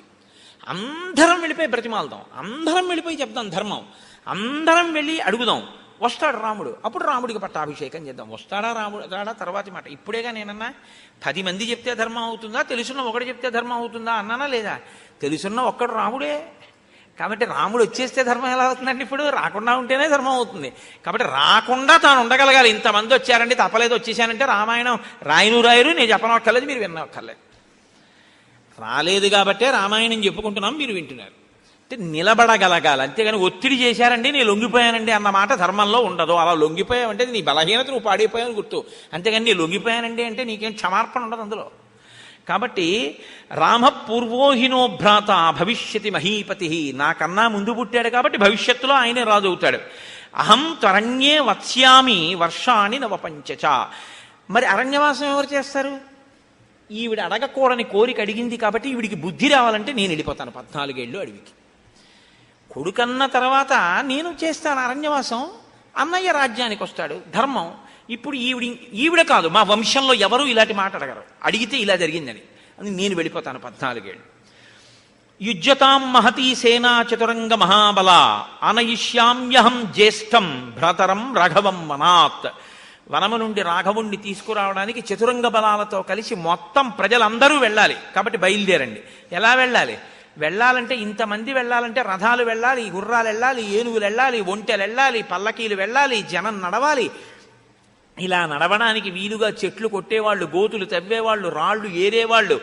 అందరం వెళ్ళిపోయి బ్రతిమాలదాం, అందరం వెళ్ళిపోయి చెప్దాం ధర్మం, అందరం వెళ్ళి అడుగుదాం. వస్తాడు రాముడు, అప్పుడు రాముడికి పట్టాభిషేకం చేద్దాం. వస్తాడా రాముడు రాడా తర్వాతి మాట. ఇప్పుడేగా నేనన్నా 10 మంది చెప్తే ధర్మం అవుతుందా, తెలుసున్న ఒకటి చెప్తే ధర్మం అవుతుందా అన్నానా లేదా? తెలుసున్న ఒక్కడు రాముడే. కాబట్టి రాముడు వచ్చేస్తే ధర్మం ఎలా అవుతుందండి? ఇప్పుడు రాకుండా ఉంటేనే ధర్మం అవుతుంది. కాబట్టి రాకుండా తాను ఉండగలగాలి. ఇంతమంది వచ్చారండి, తప్పలేదు వచ్చేసానంటే రామాయణం రాయరు, నేను చెప్పనక్కర్లేదు, మీరు వినక్కర్లేదు. రాలేదు కాబట్టే రామాయణం చెప్పుకుంటున్నాం, మీరు వింటున్నారు. అంటే నిలబడగలగాలి. అంతేగాని ఒత్తిడి చేశారండి నేను లొంగిపోయానండి అన్న మాట ధర్మంలో ఉండదు. అలా లొంగిపోయావంటే నీ బలహీనత నువ్వు పాడైపోయావని గుర్తు. అంతేగాని నేను లొంగిపోయానండి అంటే నీకేం క్షమార్పణ ఉండదు అందులో. కాబట్టి రామ పూర్వోహినో భ్రాత భవిష్యతి మహీపతి, నాకన్నా ముందు పుట్టాడు కాబట్టి భవిష్యత్తులో ఆయనే రాజు అవుతాడు. అహం త్వరణ్యే వత్స్యామి వర్షాణి నవపంచచ. మరి అరణ్యవాసం ఎవరు చేస్తారు? ఈవిడ అడగకూడని కోరిక అడిగింది కాబట్టి ఈవిడికి బుద్ధి రావాలంటే నేను వెళ్ళిపోతాను 14 ఏళ్ళు అడవికి. కొడుకన్న తర్వాత నేను చేస్తాను అరణ్యవాసం, అన్నయ్య రాజ్యానికి వస్తాడు, ధర్మం. ఇప్పుడు ఈవిడ కాదు, మా వంశంలో ఎవరు ఇలాంటి మాట అడగరు, అడిగితే ఇలా జరిగిందని అని నేను వెళ్ళిపోతాను 14 ఏళ్ళు. యుజ్యతాం మహతీ సేనా చతురంగ మహాబల అనయిష్యామ్యహం జ్యేష్టం భ్రతరం రాఘవం మనాత్. వనము నుండి రాఘవుణ్ణి తీసుకురావడానికి చతురంగ బలాలతో కలిసి మొత్తం ప్రజలందరూ వెళ్ళాలి. కాబట్టి బయలుదేరండి. ఎలా వెళ్ళాలి? వెళ్ళాలంటే ఇంతమంది వెళ్ళాలంటే రథాలు వెళ్ళాలి, గుర్రాలు వెళ్ళాలి, ఏనుగులు వెళ్ళాలి, ఒంటెలు వెళ్ళాలి, పల్లకీలు వెళ్ళాలి, జనం నడవాలి. ఇలా నడవడానికి వీలుగా చెట్లు కొట్టేవాళ్ళు, గోతులు తవ్వేవాళ్ళు, రాళ్ళు ఏరేవాళ్ళు,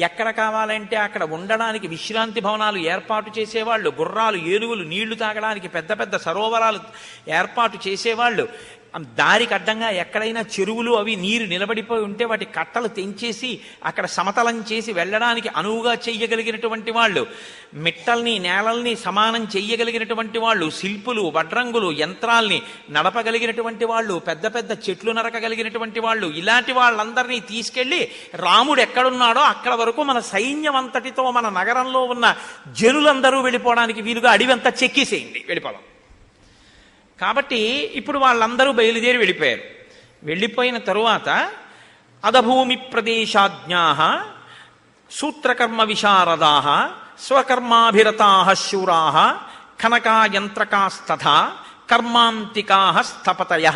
ఎక్కడ కావాలంటే అక్కడ ఉండడానికి విశ్రాంతి భవనాలు ఏర్పాటు చేసేవాళ్ళు, గుర్రాలు ఏనుగులు నీళ్లు తాగడానికి పెద్ద పెద్ద సరోవరాలు ఏర్పాటు చేసేవాళ్ళు. దారికి అడ్డంగా ఎక్కడైనా చెరువులు అవి నీరు నిలబడిపోయి ఉంటే వాటి కట్టలు తెంచేసి అక్కడ సమతలం చేసి వెళ్ళడానికి అనువుగా చెయ్యగలిగినటువంటి వాళ్ళు, మిట్టల్ని నేలల్ని సమానం చెయ్యగలిగినటువంటి వాళ్ళు, శిల్పులు, వడ్రంగులు, యంత్రాల్ని నడపగలిగినటువంటి వాళ్ళు, పెద్ద పెద్ద చెట్లు నరకగలిగినటువంటి వాళ్ళు, ఇలాంటి వాళ్ళందరినీ తీసుకెళ్లి రాముడు ఎక్కడున్నాడో అక్కడ వరకు మన సైన్యం అంతటితో మన నగరంలో ఉన్న జనులందరూ వెళ్ళిపోవడానికి వీలుగా అడివంతా చెక్కేసేయండి, వెళ్ళిపోదాం. కాబట్టి ఇప్పుడు వాళ్ళందరూ బయలుదేరి వెళ్ళిపోయారు. వెళ్ళిపోయిన తరువాత అధభూమి ప్రదేశాజ్ఞా సూత్రకర్మ విశారదా స్వకర్మాభిరతా శూరా కనకాయంత్రకాస్తథా కర్మాంతికా స్థపతయ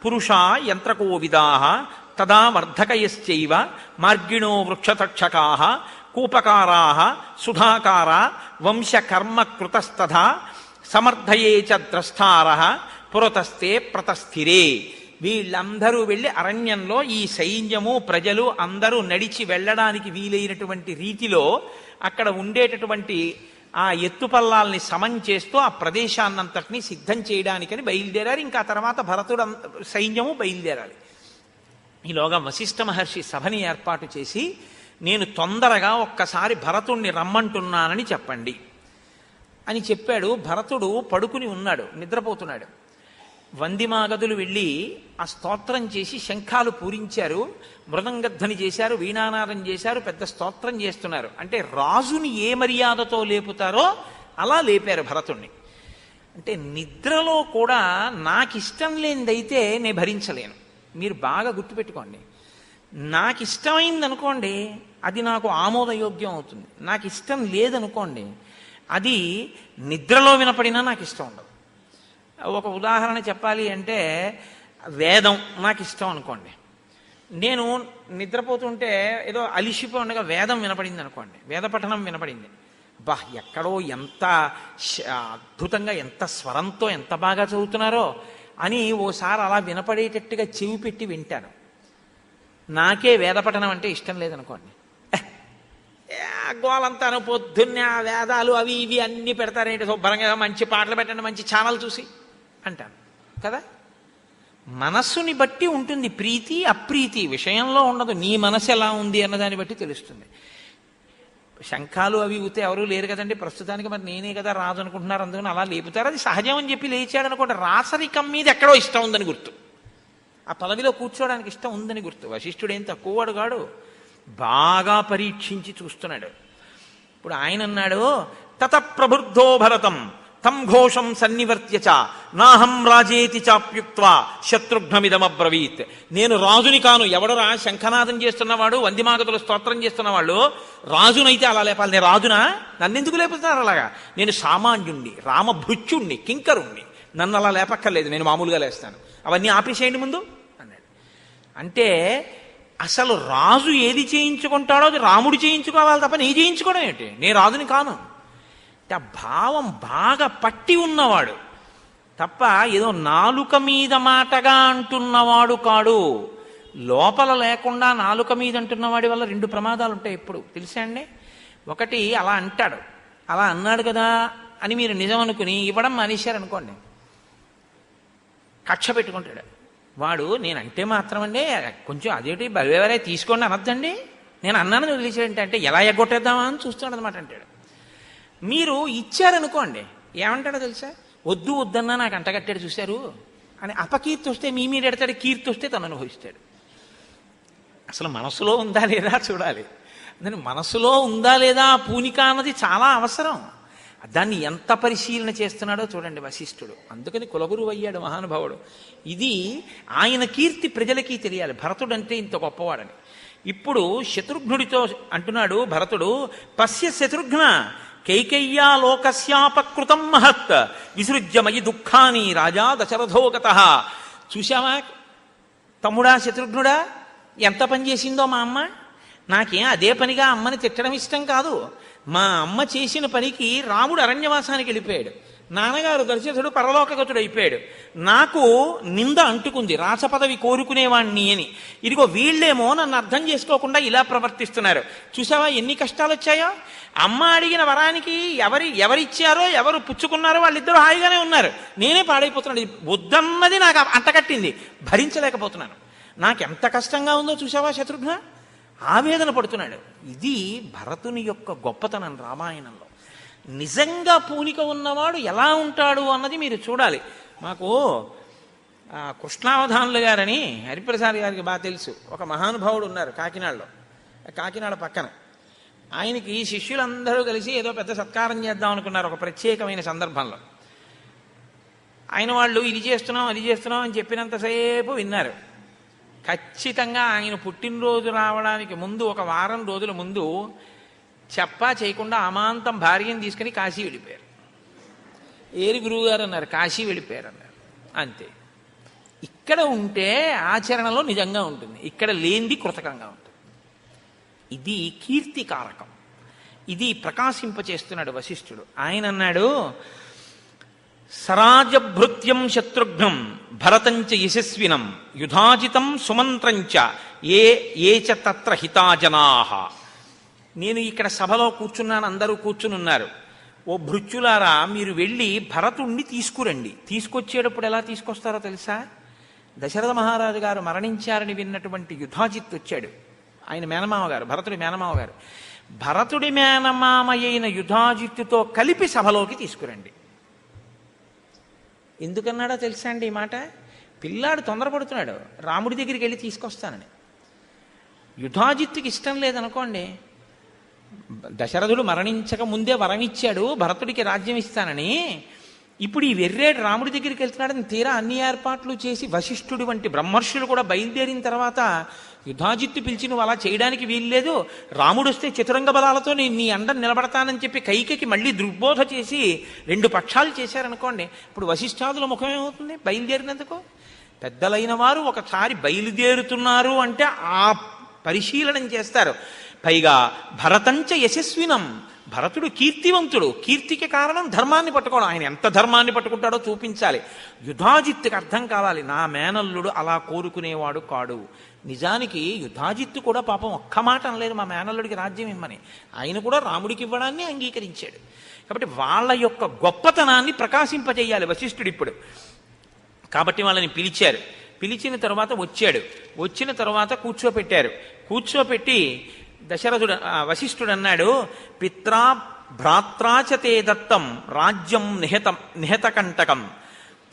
పురుషా యంత్రకోవిదా తదా వర్ధకయశ్చైవ మార్గిణో వృక్షతక్షకా కూపకారా సుధాకారా వంశకర్మకృతస్తథా సమర్థయే చ ద్రష్టార పురతస్థే ప్రతస్థిరే. వీళ్ళందరూ వెళ్ళి అరణ్యంలో ఈ సైన్యము ప్రజలు అందరూ నడిచి వెళ్ళడానికి వీలైనటువంటి రీతిలో అక్కడ ఉండేటటువంటి ఆ ఎత్తుపల్లాల్ని సమం చేస్తూ ఆ ప్రదేశాన్నంతటినీ సిద్ధం చేయడానికని బయలుదేరారు. ఇంకా తర్వాత భరతుడు సైన్యము బయలుదేరాలి. ఈలోగా వశిష్ఠ మహర్షి సభని ఏర్పాటు చేసి, నేను తొందరగా ఒక్కసారి భరతుణ్ణి రమ్మంటున్నానని చెప్పండి అని చెప్పాడు. భరతుడు పడుకుని ఉన్నాడు, నిద్రపోతున్నాడు. వందిమాగదులు వెళ్ళి ఆ స్తోత్రం చేసి శంఖాలు పూరించారు, మృదంగధ్వని చేశారు, వీణానాదం చేశారు, పెద్ద స్తోత్రం చేస్తున్నారు. అంటే రాజుని ఏ మర్యాదతో లేపుతారో అలా లేపారు భరతుణ్ణి. అంటే నిద్రలో కూడా నాకిష్టం లేనిదైతే నేను భరించలేను. మీరు బాగా గుర్తుపెట్టుకోండి, నాకు ఇష్టమైంది అనుకోండి అది నాకు ఆమోదయోగ్యం అవుతుంది. నాకు ఇష్టం లేదనుకోండి అది నిద్రలో వినపడినా నాకు ఇష్టం ఉండదు. ఒక ఉదాహరణ చెప్పాలి అంటే, వేదం నాకు ఇష్టం అనుకోండి, నేను నిద్రపోతుంటే ఏదో అలిసిపోయి ఉండగా వేదం వినపడింది అనుకోండి, వేద పఠనం వినపడింది, బా ఎక్కడో ఎంత అద్భుతంగా ఎంత స్వరంతో ఎంత బాగా చదువుతున్నారో అని ఓసారి అలా వినపడేటట్టుగా చెవి పెట్టి వింటాను. నాకే వేద పఠనం అంటే ఇష్టం లేదనుకోండి, గోలంతాను పొద్దున్నే ఆ వేదాలు అవి ఇవి అన్నీ పెడతారేంటి, శుభ్రంగా మంచి పాటలు పెట్టండి, మంచి ఛానల్ చూసి అంటాను కదా. మనస్సుని బట్టి ఉంటుంది ప్రీతి అప్రీతి, విషయంలో ఉండదు. నీ మనసు ఎలా ఉంది అన్నదాన్ని బట్టి తెలుస్తుంది. శంఖాలు అవి ఊతే ఎవరూ లేరు కదండి ప్రస్తుతానికి, మరి నేనే కదా రాజు అనుకుంటున్నారు, అందుకని అలా లేపుతారు. అది సహజం అని చెప్పి లేచాడు అనుకోండి, రాసరికం మీద ఎక్కడో ఇష్టం ఉందని గుర్తు, ఆ పదవిలో కూర్చోవడానికి ఇష్టం ఉందని గుర్తు. వశిష్ఠుడు ఏం తక్కువవాడు కాడు, బాగా పరీక్షించి చూస్తున్నాడు. ఇప్పుడు ఆయన అన్నాడు, తత ప్రబుద్ధో భరతం తం ఘోషం సన్నివర్త్యచ నాహం రాజేతి చాప్యుక్త్వా శత్రుఘ్నమిదమబ్రవీత్. నేను రాజుని కాను. ఎవడరా శంఖనాదం చేస్తున్నవాడు, వందిమాగతులు స్తోత్రం చేస్తున్నవాళ్ళు రాజునైతే అలా లేపాలి. నేను రాజునా? నన్నెందుకు లేపుతున్నారు అలాగా? నేను సామాన్యుణ్ణి, రామభృత్యుణ్ణి, కింకరుణ్ణి, నన్ను అలా లేపక్కర్లేదు, నేను మామూలుగా లేస్తాను, అవన్నీ ఆపేసేయండి ముందు అన్నాడు. అంటే అసలు రాజు ఏది చేయించుకుంటాడో అది రాముడు చేయించుకోవాలి తప్ప నీ చేయించుకోవడం ఏంటి? నేను రాజుని కాను. ఆ భావం బాగా పట్టి ఉన్నవాడు తప్ప ఏదో నాలుక మీద మాటగా అంటున్నవాడు కాడు. లోపల లేకుండా నాలుక మీద అంటున్నవాడి వల్ల రెండు ప్రమాదాలు ఉంటాయి ఎప్పుడు తెలుసా అండి. ఒకటి, అలా అంటాడు, అలా అన్నాడు కదా అని మీరు నిజం అనుకుని ఇవ్వడం మానేశారనుకోండి, కక్ష పెట్టుకుంటాడు వాడు. నేనంటే మాత్రమండి కొంచెం అదేంటి బవేవరే తీసుకోండి అనొద్దండి, నేను అన్నాను వదిలేసాడంటే అంటే ఎలా ఎగ్గొట్టేద్దామా అని చూస్తున్నాడు అనమాట అంటాడు. మీరు ఇచ్చారనుకోండి, ఏమంటాడో తెలుసా, వద్దు వద్దన్నా నాకు అంటగట్టాడు చూశారు అని అపకీర్తి వస్తే మీ మీద ఎడతాడు, కీర్తి వస్తే తను అనుభవిస్తాడు. అసలు మనసులో ఉందా లేదా చూడాలి. అందుకని మనసులో ఉందా లేదా పూనిక అన్నది చాలా అవసరం. దాన్ని ఎంత పరిశీలన చేస్తున్నాడో చూడండి వశిష్ఠుడు. అందుకని కులగురువు అయ్యాడు మహానుభావుడు. ఇది ఆయన కీర్తి ప్రజలకి తెలియాలి, భరతుడు అంటే ఇంత గొప్పవాడని. ఇప్పుడు శత్రుఘ్నుడితో అంటున్నాడు భరతుడు, పశ్య శత్రుఘ్న కైకయ్యా లోకస్యాపకృతం మహత్ విసృజ్యమయి దుఃఖాని రాజా దశరథోగతః. చూశావా తమ్ముడా శత్రుఘ్నుడా, ఎంత పని చేసిందో మా అమ్మ. నాకేం అదే పనిగా అమ్మని తిట్టడం ఇష్టం కాదు, మా అమ్మ చేసిన పనికి రాముడు అరణ్యవాసానికి వెళ్ళిపోయాడు, నాన్నగారు దశరథుడు పరలోకగతుడు అయిపోయాడు, నాకు నింద అంటుకుంది రాచపదవి కోరుకునేవాణ్ణి అని. ఇదిగో వీళ్ళేమో నన్ను అర్థం చేసుకోకుండా ఇలా ప్రవర్తిస్తున్నారు. చూసావా ఎన్ని కష్టాలు వచ్చాయో. అమ్మ అడిగిన వరానికి ఎవరిచ్చారో ఎవరు పుచ్చుకున్నారో వాళ్ళిద్దరూ హాయిగానే ఉన్నారు, నేనే పాడైపోతున్నాడు. వద్దన్నది నాకు అంటకట్టింది, భరించలేకపోతున్నాను. నాకెంత కష్టంగా ఉందో చూసావా శత్రుఘ్న, ఆవేదన పడుతున్నాడు. ఇది భరతుని యొక్క గొప్పతనం రామాయణంలో. నిజంగా పూనిక ఉన్నవాడు ఎలా ఉంటాడు అన్నది మీరు చూడాలి. మాకు కృష్ణావధానులు గారని హరిప్రసాద్ గారికి బాగా తెలుసు, ఒక మహానుభావుడు ఉన్నారు కాకినాడలో, కాకినాడ పక్కన. ఆయనకి శిష్యులందరూ కలిసి ఏదో పెద్ద సత్కారం చేద్దాం అనుకున్నారు ఒక ప్రత్యేకమైన సందర్భంలో. ఆయన వాళ్ళు ఇది చేస్తున్నాం అది చేస్తున్నాం అని చెప్పినంతసేపు విన్నారు. ఖచ్చితంగా ఆయన పుట్టినరోజు రావడానికి ముందు ఒక వారం రోజుల ముందు చెప్పా చేయకుండా అమాంతం భార్యను తీసుకుని కాశీ వెళ్ళిపోయారు. ఏరి గురువు గారు అన్నారు, కాశీ వెళ్ళిపోయారు అన్నారు. అంతే. ఇక్కడ ఉంటే ఆచరణలో నిజంగా ఉంటుంది, ఇక్కడ లేనిది కృతకంగా ఉంటుంది. ఇది కీర్తికారకం, ఇది ప్రకాశింపచేస్తున్నాడు వశిష్ఠుడు. ఆయన అన్నాడు, సరాజభృత్యం శత్రుఘ్నం భరతంచ యశస్వినం యుధాజితం సుమంత్రంచ ఏ చ తత్ర హితాజనాః. నేను ఇక్కడ సభలో కూర్చున్నాను, అందరూ కూర్చుని ఉన్నారు. ఓ భృత్యులారా, మీరు వెళ్ళి భరతుణ్ణి తీసుకురండి. తీసుకొచ్చేటప్పుడు ఎలా తీసుకొస్తారో తెలుసా? దశరథ మహారాజు గారు మరణించారని విన్నటువంటి యుధాజిత్ వచ్చాడు, ఆయన మేనమామ గారు, భరతుడి మేనమామ గారు. భరతుడి మేనమామ అయిన యుధాజిత్తుతో కలిపి సభలోకి తీసుకురండి. ఎందుకన్నాడో తెలుసా అండి ఈ మాట? పిల్లాడు తొందరపడుతున్నాడు, రాముడి దగ్గరికి వెళ్ళి తీసుకొస్తానని. యుధాజిత్తుకి ఇష్టం లేదనుకోండి, దశరథుడు మరణించక ముందే వరం ఇచ్చాడు భరతుడికి రాజ్యం ఇస్తానని. ఇప్పుడు ఈ వెర్రేడు రాముడి దగ్గరికి వెళ్తున్నాడని తీరా అన్ని ఏర్పాట్లు చేసి వశిష్ఠుడు వంటి బ్రహ్మర్షులు కూడా బయలుదేరిన తర్వాత యుధాజిత్తు పిలిచి నువ్వు అలా చేయడానికి వీల్లేదు, రాముడు వస్తే చతురంగ బలాలతో నేను నీ అండ నిలబడతానని చెప్పి కైకకి మళ్ళీ దుర్బోధ చేసి రెండు పక్షాలు చేశారనుకోండి, ఇప్పుడు వశిష్ఠాదుల ముఖం ఏమవుతుంది? బయలుదేరినందుకు. పెద్దలైన వారు ఒకసారి బయలుదేరుతున్నారు అంటే ఆ పరిశీలనం చేస్తారు. పైగా భరతంచ యశస్వినం, భరతుడు కీర్తివంతుడు, కీర్తికి కారణం ధర్మాన్ని పట్టుకోవడం. ఆయన ఎంత ధర్మాన్ని పట్టుకుంటాడో చూపించాలి. యుధాజిత్తుకి అర్థం కావాలి, నా మేనల్లుడు అలా కోరుకునేవాడు కాడు. నిజానికి యుధాజిత్తు కూడా పాపం ఒక్క మాట అనలేదు మా మేనల్లుడికి రాజ్యం ఇమ్మని, ఆయన కూడా రాముడికి ఇవ్వడాన్ని అంగీకరించాడు. కాబట్టి వాళ్ళ యొక్క గొప్పతనాన్ని ప్రకాశింపజేయాలి వశిష్ఠుడు ఇప్పుడు. కాబట్టి వాళ్ళని పిలిచారు. పిలిచిన తర్వాత వచ్చాడు. వచ్చిన తర్వాత కూర్చోపెట్టారు. కూర్చోపెట్టి దశరథుడు వశిష్ఠుడు అన్నాడు, పిత్రా భ్రాత్రాచతే దత్తం రాజ్యం నిహతకంటకం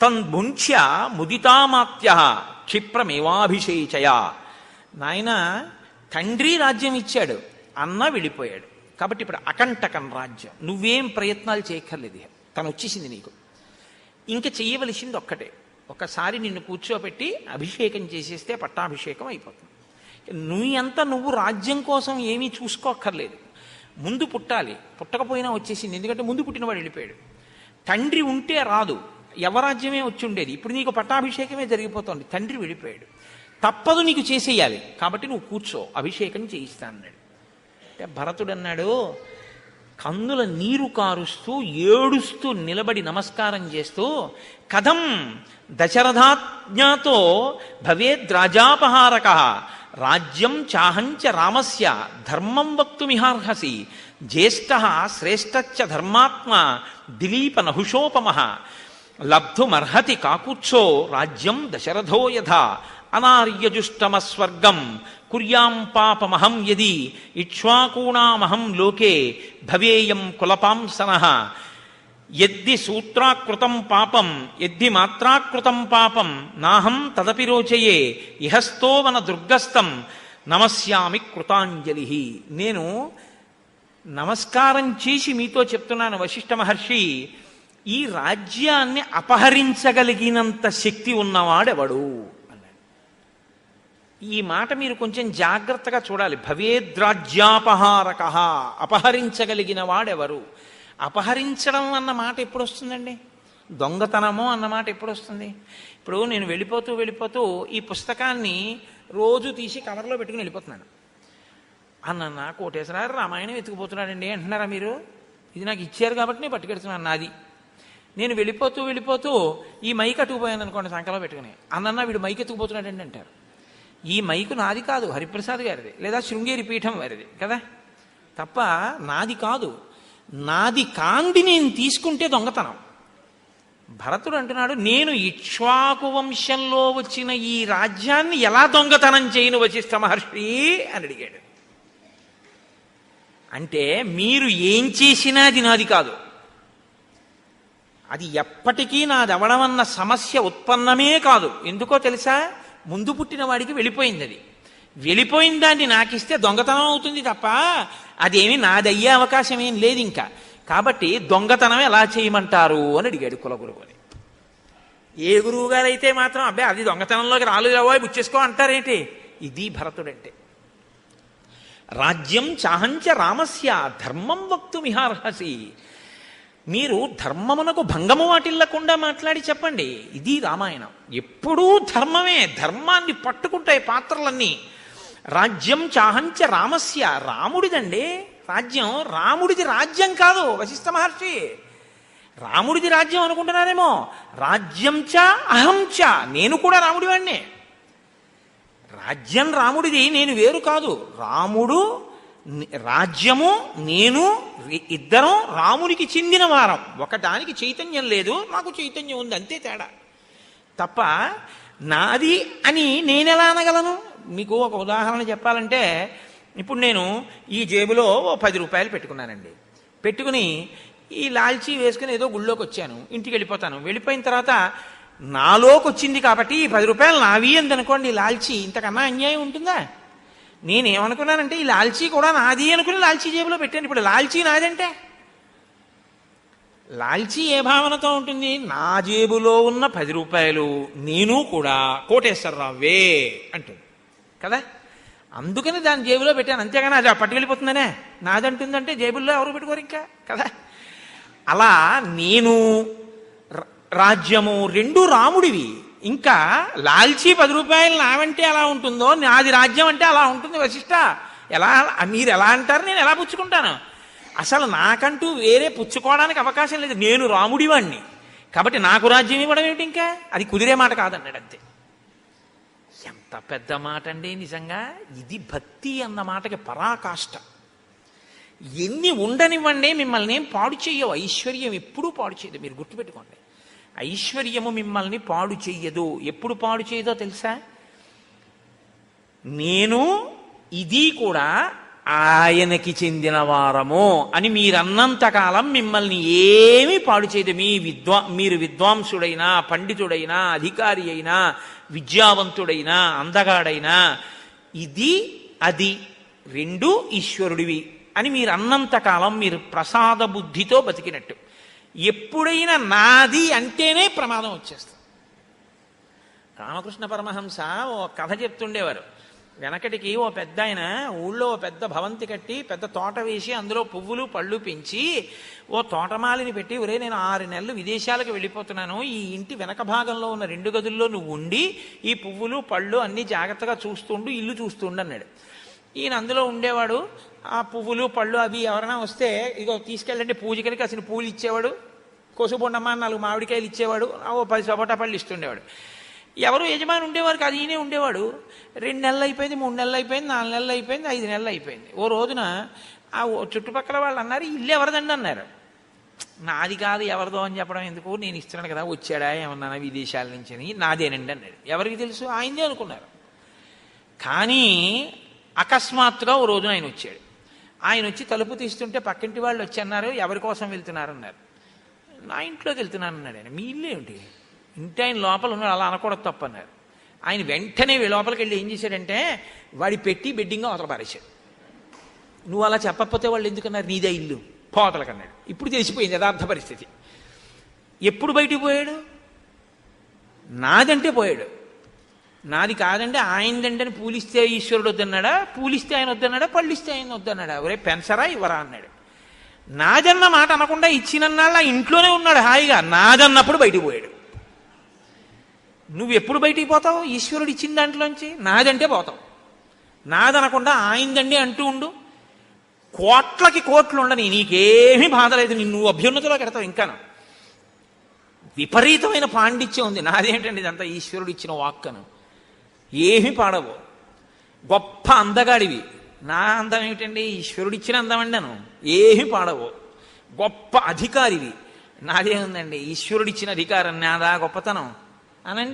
తన్ముంచ్య ముదితామాత్య క్షిప్రమేవాభిషేచయ. నాయన తండ్రి రాజ్యం ఇచ్చాడు, అన్న వెళ్ళిపోయాడు, కాబట్టి ఇప్పుడు అకంటకం రాజ్యం, నువ్వేం ప్రయత్నాలు చేయక్కర్లేదు, తను వచ్చేసింది నీకు. ఇంకా చెయ్యవలసింది ఒక్కటే, ఒకసారి నిన్ను కూర్చోబెట్టి అభిషేకం చేసేస్తే పట్టాభిషేకం అయిపోతుంది. నువ్వు రాజ్యం కోసం ఏమీ చూసుకోక్కర్లేదు, ముందు పుట్టాలి, పుట్టకపోయినా వచ్చేసింది, ఎందుకంటే ముందు పుట్టినవాడు వెళ్ళిపోయాడు. తండ్రి ఉంటే రాదు, యవరాజ్యమే వచ్చి ఉండేది, ఇప్పుడు నీకు పట్టాభిషేకమే జరిగిపోతుంది, తండ్రి వెళ్ళిపోయాడు, తప్పదు నీకు చేసేయాలి, కాబట్టి నువ్వు కూర్చో, అభిషేకం చేయిస్తా అన్నాడు. అంటే భరతుడు అన్నాడు, కన్నుల నీరు కారుస్తూ ఏడుస్తూ నిలబడి నమస్కారం చేస్తూ, కథం దశరథాజ్ఞాతో భవేద్రాజాపహారక రాజ్యం చాహంచ రామస్య ధర్మం వక్తుమిహార్హసి జ్యేష్ఠ శ్రేష్ఠచ్చ ధర్మాత్మ దిలీప నహుషోపమ లబ్ధుమర్హతి కాకుత్సో రాజ్యం దశరథో యథా అనార్యజుష్టమస్వర్గం కుర్యాం పాపమహం యది ఇక్ష్వాకూణామహం లోకే భవేయం కులపాంసనః యద్ది సూత్రాకృతం పాపం యద్ది మాత్రాకృతం పాపం నాహం తదపి రోచయే ఇహస్థోవన దుర్గస్థం నమస్యామి కృతాంజలి. నేను నమస్కారం చేసి మీతో చెప్తున్నాను వశిష్ఠ మహర్షి, ఈ రాజ్యాన్ని అపహరించగలిగినంత శక్తి ఉన్నవాడెవడు అన్నాడు. ఈ మాట మీరు కొంచెం జాగ్రత్తగా చూడాలి. భవేద్రాజ్యాపహారక, అపహరించగలిగిన వాడెవరు? అపహరించడం అన్న మాట ఎప్పుడు వస్తుందండి? దొంగతనమో అన్న మాట ఎప్పుడు వస్తుంది? ఇప్పుడు నేను వెళ్ళిపోతూ ఈ పుస్తకాన్ని రోజు తీసి కవర్లో పెట్టుకుని వెళ్ళిపోతున్నాను. అన్న కోటేశ్వరారు రామాయణం ఎత్తుకుపోతున్నాడండి అంటున్నారా మీరు? ఇది నాకు ఇచ్చారు కాబట్టి నేను పట్టుకెడుతున్నాను, నాది. నేను వెళ్ళిపోతూ ఈ మైక్ అట్టుకుపోయాను అనుకోండి సంకలో పెట్టుకుని, అన్న వీడు మైక్ ఎత్తుకుపోతున్నాడండి అంటారు. ఈ మైకు నాది కాదు, హరిప్రసాద్ గారిది లేదా శృంగేరి పీఠం వారిది కదా, తప్ప నాది కాదు. నాది కాంది నేను తీసుకుంటే దొంగతనం. భరతుడు అంటున్నాడు, నేను ఇక్ష్వాకు వంశంలో వచ్చిన ఈ రాజ్యాన్ని ఎలా దొంగతనం చేయను వశిష్ఠ మహర్షి అని అడిగాడు. అంటే మీరు ఏం చేసినా అది నాది కాదు, అది ఎప్పటికీ నాది అవడమన్న సమస్య ఉత్పన్నమే కాదు. ఎందుకో తెలుసా? ముందు పుట్టిన వాడికి వెళ్ళిపోయింది. అది వెళ్ళిపోయిన దాన్ని నాకిస్తే దొంగతనం అవుతుంది తప్ప అదేమి నాదయ్యే అవకాశం ఏం లేదు ఇంకా. కాబట్టి దొంగతనం ఎలా చేయమంటారు అని అడిగాడు కులగురువుని. ఏ గురువు గారైతే మాత్రం అబ్బాయి అది దొంగతనంలోకి రాలేవో బుచ్చేసుకో అంటారేంటి? ఇది భరతుడంటే. రాజ్యం చాహంచ రామస్య ధర్మం వక్తుమిహార్హసి. మీరు ధర్మమునకు భంగము వాటిల్లకుండా మాట్లాడి చెప్పండి. ఇది రామాయణం. ఎప్పుడూ ధర్మమే, ధర్మాన్ని పట్టుకుంటాయి పాత్రలన్నీ. రాజ్యం చాహంచ రామస్య, రాముడిదండి రాజ్యం. రాముడిది రాజ్యం కాదు వశిష్ఠ మహర్షి, రాముడిది రాజ్యం అనుకుంటున్నారేమో. రాజ్యం చ అహం చ, నేను కూడా రాముడి వాడినే. రాజ్యం రాముడిది, నేను వేరు కాదు. రాముడు రాజ్యము నేను ఇద్దరం రాముడికి చెందిన వారం. ఒకదానికి చైతన్యం లేదు, నాకు చైతన్యం ఉంది, అంతే తేడా తప్ప నాది అని నేనెలా అనగలను? మీకు ఒక ఉదాహరణ చెప్పాలంటే, ఇప్పుడు నేను ఈ జేబులో 10 రూపాయలు పెట్టుకున్నానండి. పెట్టుకుని ఈ లాల్చీ వేసుకుని ఏదో గుళ్ళోకి వచ్చాను, ఇంటికి వెళ్ళిపోతాను. వెళ్ళిపోయిన తర్వాత నాలోకి వచ్చింది కాబట్టి ఈ 10 రూపాయలు నావి అందనుకోండి, లాల్చీ ఇంతకన్నా అన్యాయం ఉంటుందా? నేనేమనుకున్నానంటే ఈ లాల్చీ కూడా నాది అనుకుని లాల్చీ జేబులో పెట్టాను. ఇప్పుడు లాల్చీ నాదంటే లాల్చీ ఏ భావనతో ఉంటుంది? నా జేబులో ఉన్న 10 రూపాయలు నేను కూడా కోటేశ్వరరావే అంటుంది కదా. అందుకని దాని జేబులో పెట్టాను, అంతేగాని అది పట్టుకెళ్ళిపోతుందనే. నాదంటుందంటే జేబుల్లో ఎవరు పెట్టుకోరు ఇంకా కదా. అలా నేను రాజ్యము రెండు రాముడివి. ఇంకా లాల్చీ 10 రూపాయలు నావంటే ఎలా ఉంటుందో నాది రాజ్యం అంటే అలా ఉంటుంది వశిష్ఠ. ఎలా మీరు ఎలా అంటారు, నేను ఎలా పుచ్చుకుంటాను? అసలు నాకంటూ వేరే పుచ్చుకోవడానికి అవకాశం లేదు, నేను రాముడి వాణ్ణి. కాబట్టి నాకు రాజ్యం ఇవ్వడం ఏమిటి? ఇంకా అది కుదిరే మాట కాదన్నాడు. అంతే. ఎంత పెద్ద మాట అండి నిజంగా. ఇది భక్తి అన్న మాటకి పరాకాష్ట. ఎన్ని ఉండనివ్వండి, మిమ్మల్ని ఏం పాడు చెయ్యవు. ఐశ్వర్యం ఎప్పుడూ పాడు చేయదు, మీరు గుర్తుపెట్టుకోండి. ఐశ్వర్యము మిమ్మల్ని పాడు చెయ్యదు. ఎప్పుడు పాడు చేయదో తెలుసా? నేను ఇది కూడా ఆయనకి చెందిన వారము అని మీరన్నంతకాలం మిమ్మల్ని ఏమీ పాడు చేయదు. మీరు విద్వాంసుడైనా, పండితుడైనా, అధికారి అయినా, విద్యావంతుడైనా, అందగాడైనా, ఇది అది రెండు ఈశ్వరుడివి అని మీరు అన్నంతకాలం మీరు ప్రసాద బుద్ధితో బతికినట్టు. ఎప్పుడైనా నాది అంటేనే ప్రమాదం వచ్చేస్తుంది. రామకృష్ణ పరమహంస ఓ కథ చెప్తుండేవారు. వెనకటికి ఓ పెద్ద ఆయన ఊళ్ళో ఓ పెద్ద భవంతి కట్టి పెద్ద తోట వేసి అందులో పువ్వులు పళ్ళు పెంచి ఓ తోటమాలిని పెట్టి, ఒరే నేను 6 నెలలు విదేశాలకు వెళ్ళిపోతున్నాను, ఈ ఇంటి వెనక భాగంలో ఉన్న 2 గదుల్లో నువ్వు ఉండి ఈ పువ్వులు పళ్ళు అన్నీ జాగ్రత్తగా చూస్తుండు, ఇల్లు చూస్తుండు అన్నాడు. ఈయన అందులో ఉండేవాడు. ఆ పువ్వులు పళ్ళు అవి ఎవరైనా వస్తే ఇగో తీసుకెళ్ళండి పూజకని కాసిన పూలు ఇచ్చేవాడు, కోసుబొండమ్మ 4 మామిడికాయలు ఇచ్చేవాడు, ఓ 10 సపోటా పళ్ళు ఇస్తుండేవాడు. ఎవరు యజమాని ఉండేవారు కాదు, ఈయనే ఉండేవాడు. 2 నెలలు అయిపోయింది, 3 నెలలు అయిపోయింది, 4 నెలలు అయిపోయింది, 5 నెలలు అయిపోయింది. ఓ రోజున ఆ చుట్టుపక్కల వాళ్ళు అన్నారు, ఇల్లు ఎవరిదండి అన్నారు. నాది కాదు ఎవరిదో అని చెప్పడం ఎందుకు, నేను ఇస్తున్నాను కదా, వచ్చాడా ఏమన్నా విదేశాల నుంచి అని. నాదేనండి అన్నాడు. ఎవరికి తెలుసు? ఆయనదే అనుకున్నారు. కానీ అకస్మాత్తుగా ఓ రోజున ఆయన వచ్చాడు. ఆయన వచ్చి తలుపు తీస్తుంటే పక్కింటి వాళ్ళు వచ్చి అన్నారు, ఎవరి కోసం వెళ్తున్నారు అన్నారు. నా ఇంట్లోకి వెళ్తున్నాను అన్నాడు ఆయన. మీ ఇల్లు ఏమిటి? ఇంటి ఆయన లోపల ఉన్నాడు, అలా అనకూడదు తప్పు అన్నారు. ఆయన వెంటనే లోపలికి వెళ్ళి ఏం చేశాడంటే వాడి పెట్టి బెడ్డింగ్గా అవతల పారేశాడు. నువ్వు అలా చెప్పకపోతే వాళ్ళు ఎందుకన్నారు, నీదే ఇల్లు పోతలకన్నాడు. ఇప్పుడు తెలిసిపోయింది యథార్థ పరిస్థితి. ఎప్పుడు బయటికి పోయాడు? నాదంటే పోయాడు. నాది కాదంటే ఆయనదంటే పూలిస్తే ఈశ్వరుడు వద్దన్నాడా, పూలిస్తే ఆయన వద్దన్నాడా, పళ్ళిస్తే ఆయన వద్దన్నాడా? ఒరే పెన్సరా ఇవ్వరా అన్నాడు. నాదన్న మాట అనకుండా ఇచ్చినన్నాళ్ళు ఆ ఇంట్లోనే ఉన్నాడు హాయిగా. నాదన్నప్పుడు బయటికి పోయాడు. నువ్వు ఎప్పుడు బయటికి పోతావు? ఈశ్వరుడు ఇచ్చిన దాంట్లోంచి నాదంటే పోతావు. నాదనకుండా ఆయిందండి అంటూ ఉండు. కోట్లకి కోట్లు ఉండని, నీకేమీ బాధ లేదు, నువ్వు అభ్యున్నతిలో కడతావు. ఇంకాను విపరీతమైన పాండిత్యం ఉంది. నాదేంటండి ఇదంతా ఈశ్వరుడు ఇచ్చిన వాక్కను. ఏమీ పాడవు. గొప్ప అందగాడివి. నా అందం ఏమిటండి, ఈశ్వరుడిచ్చిన అందం అండి. అను ఏమీ పాడవు. గొప్ప అధికారివి. నాదేముందండి, ఈశ్వరుడిచ్చిన అధికారం, నాదా గొప్పతనం అనండి.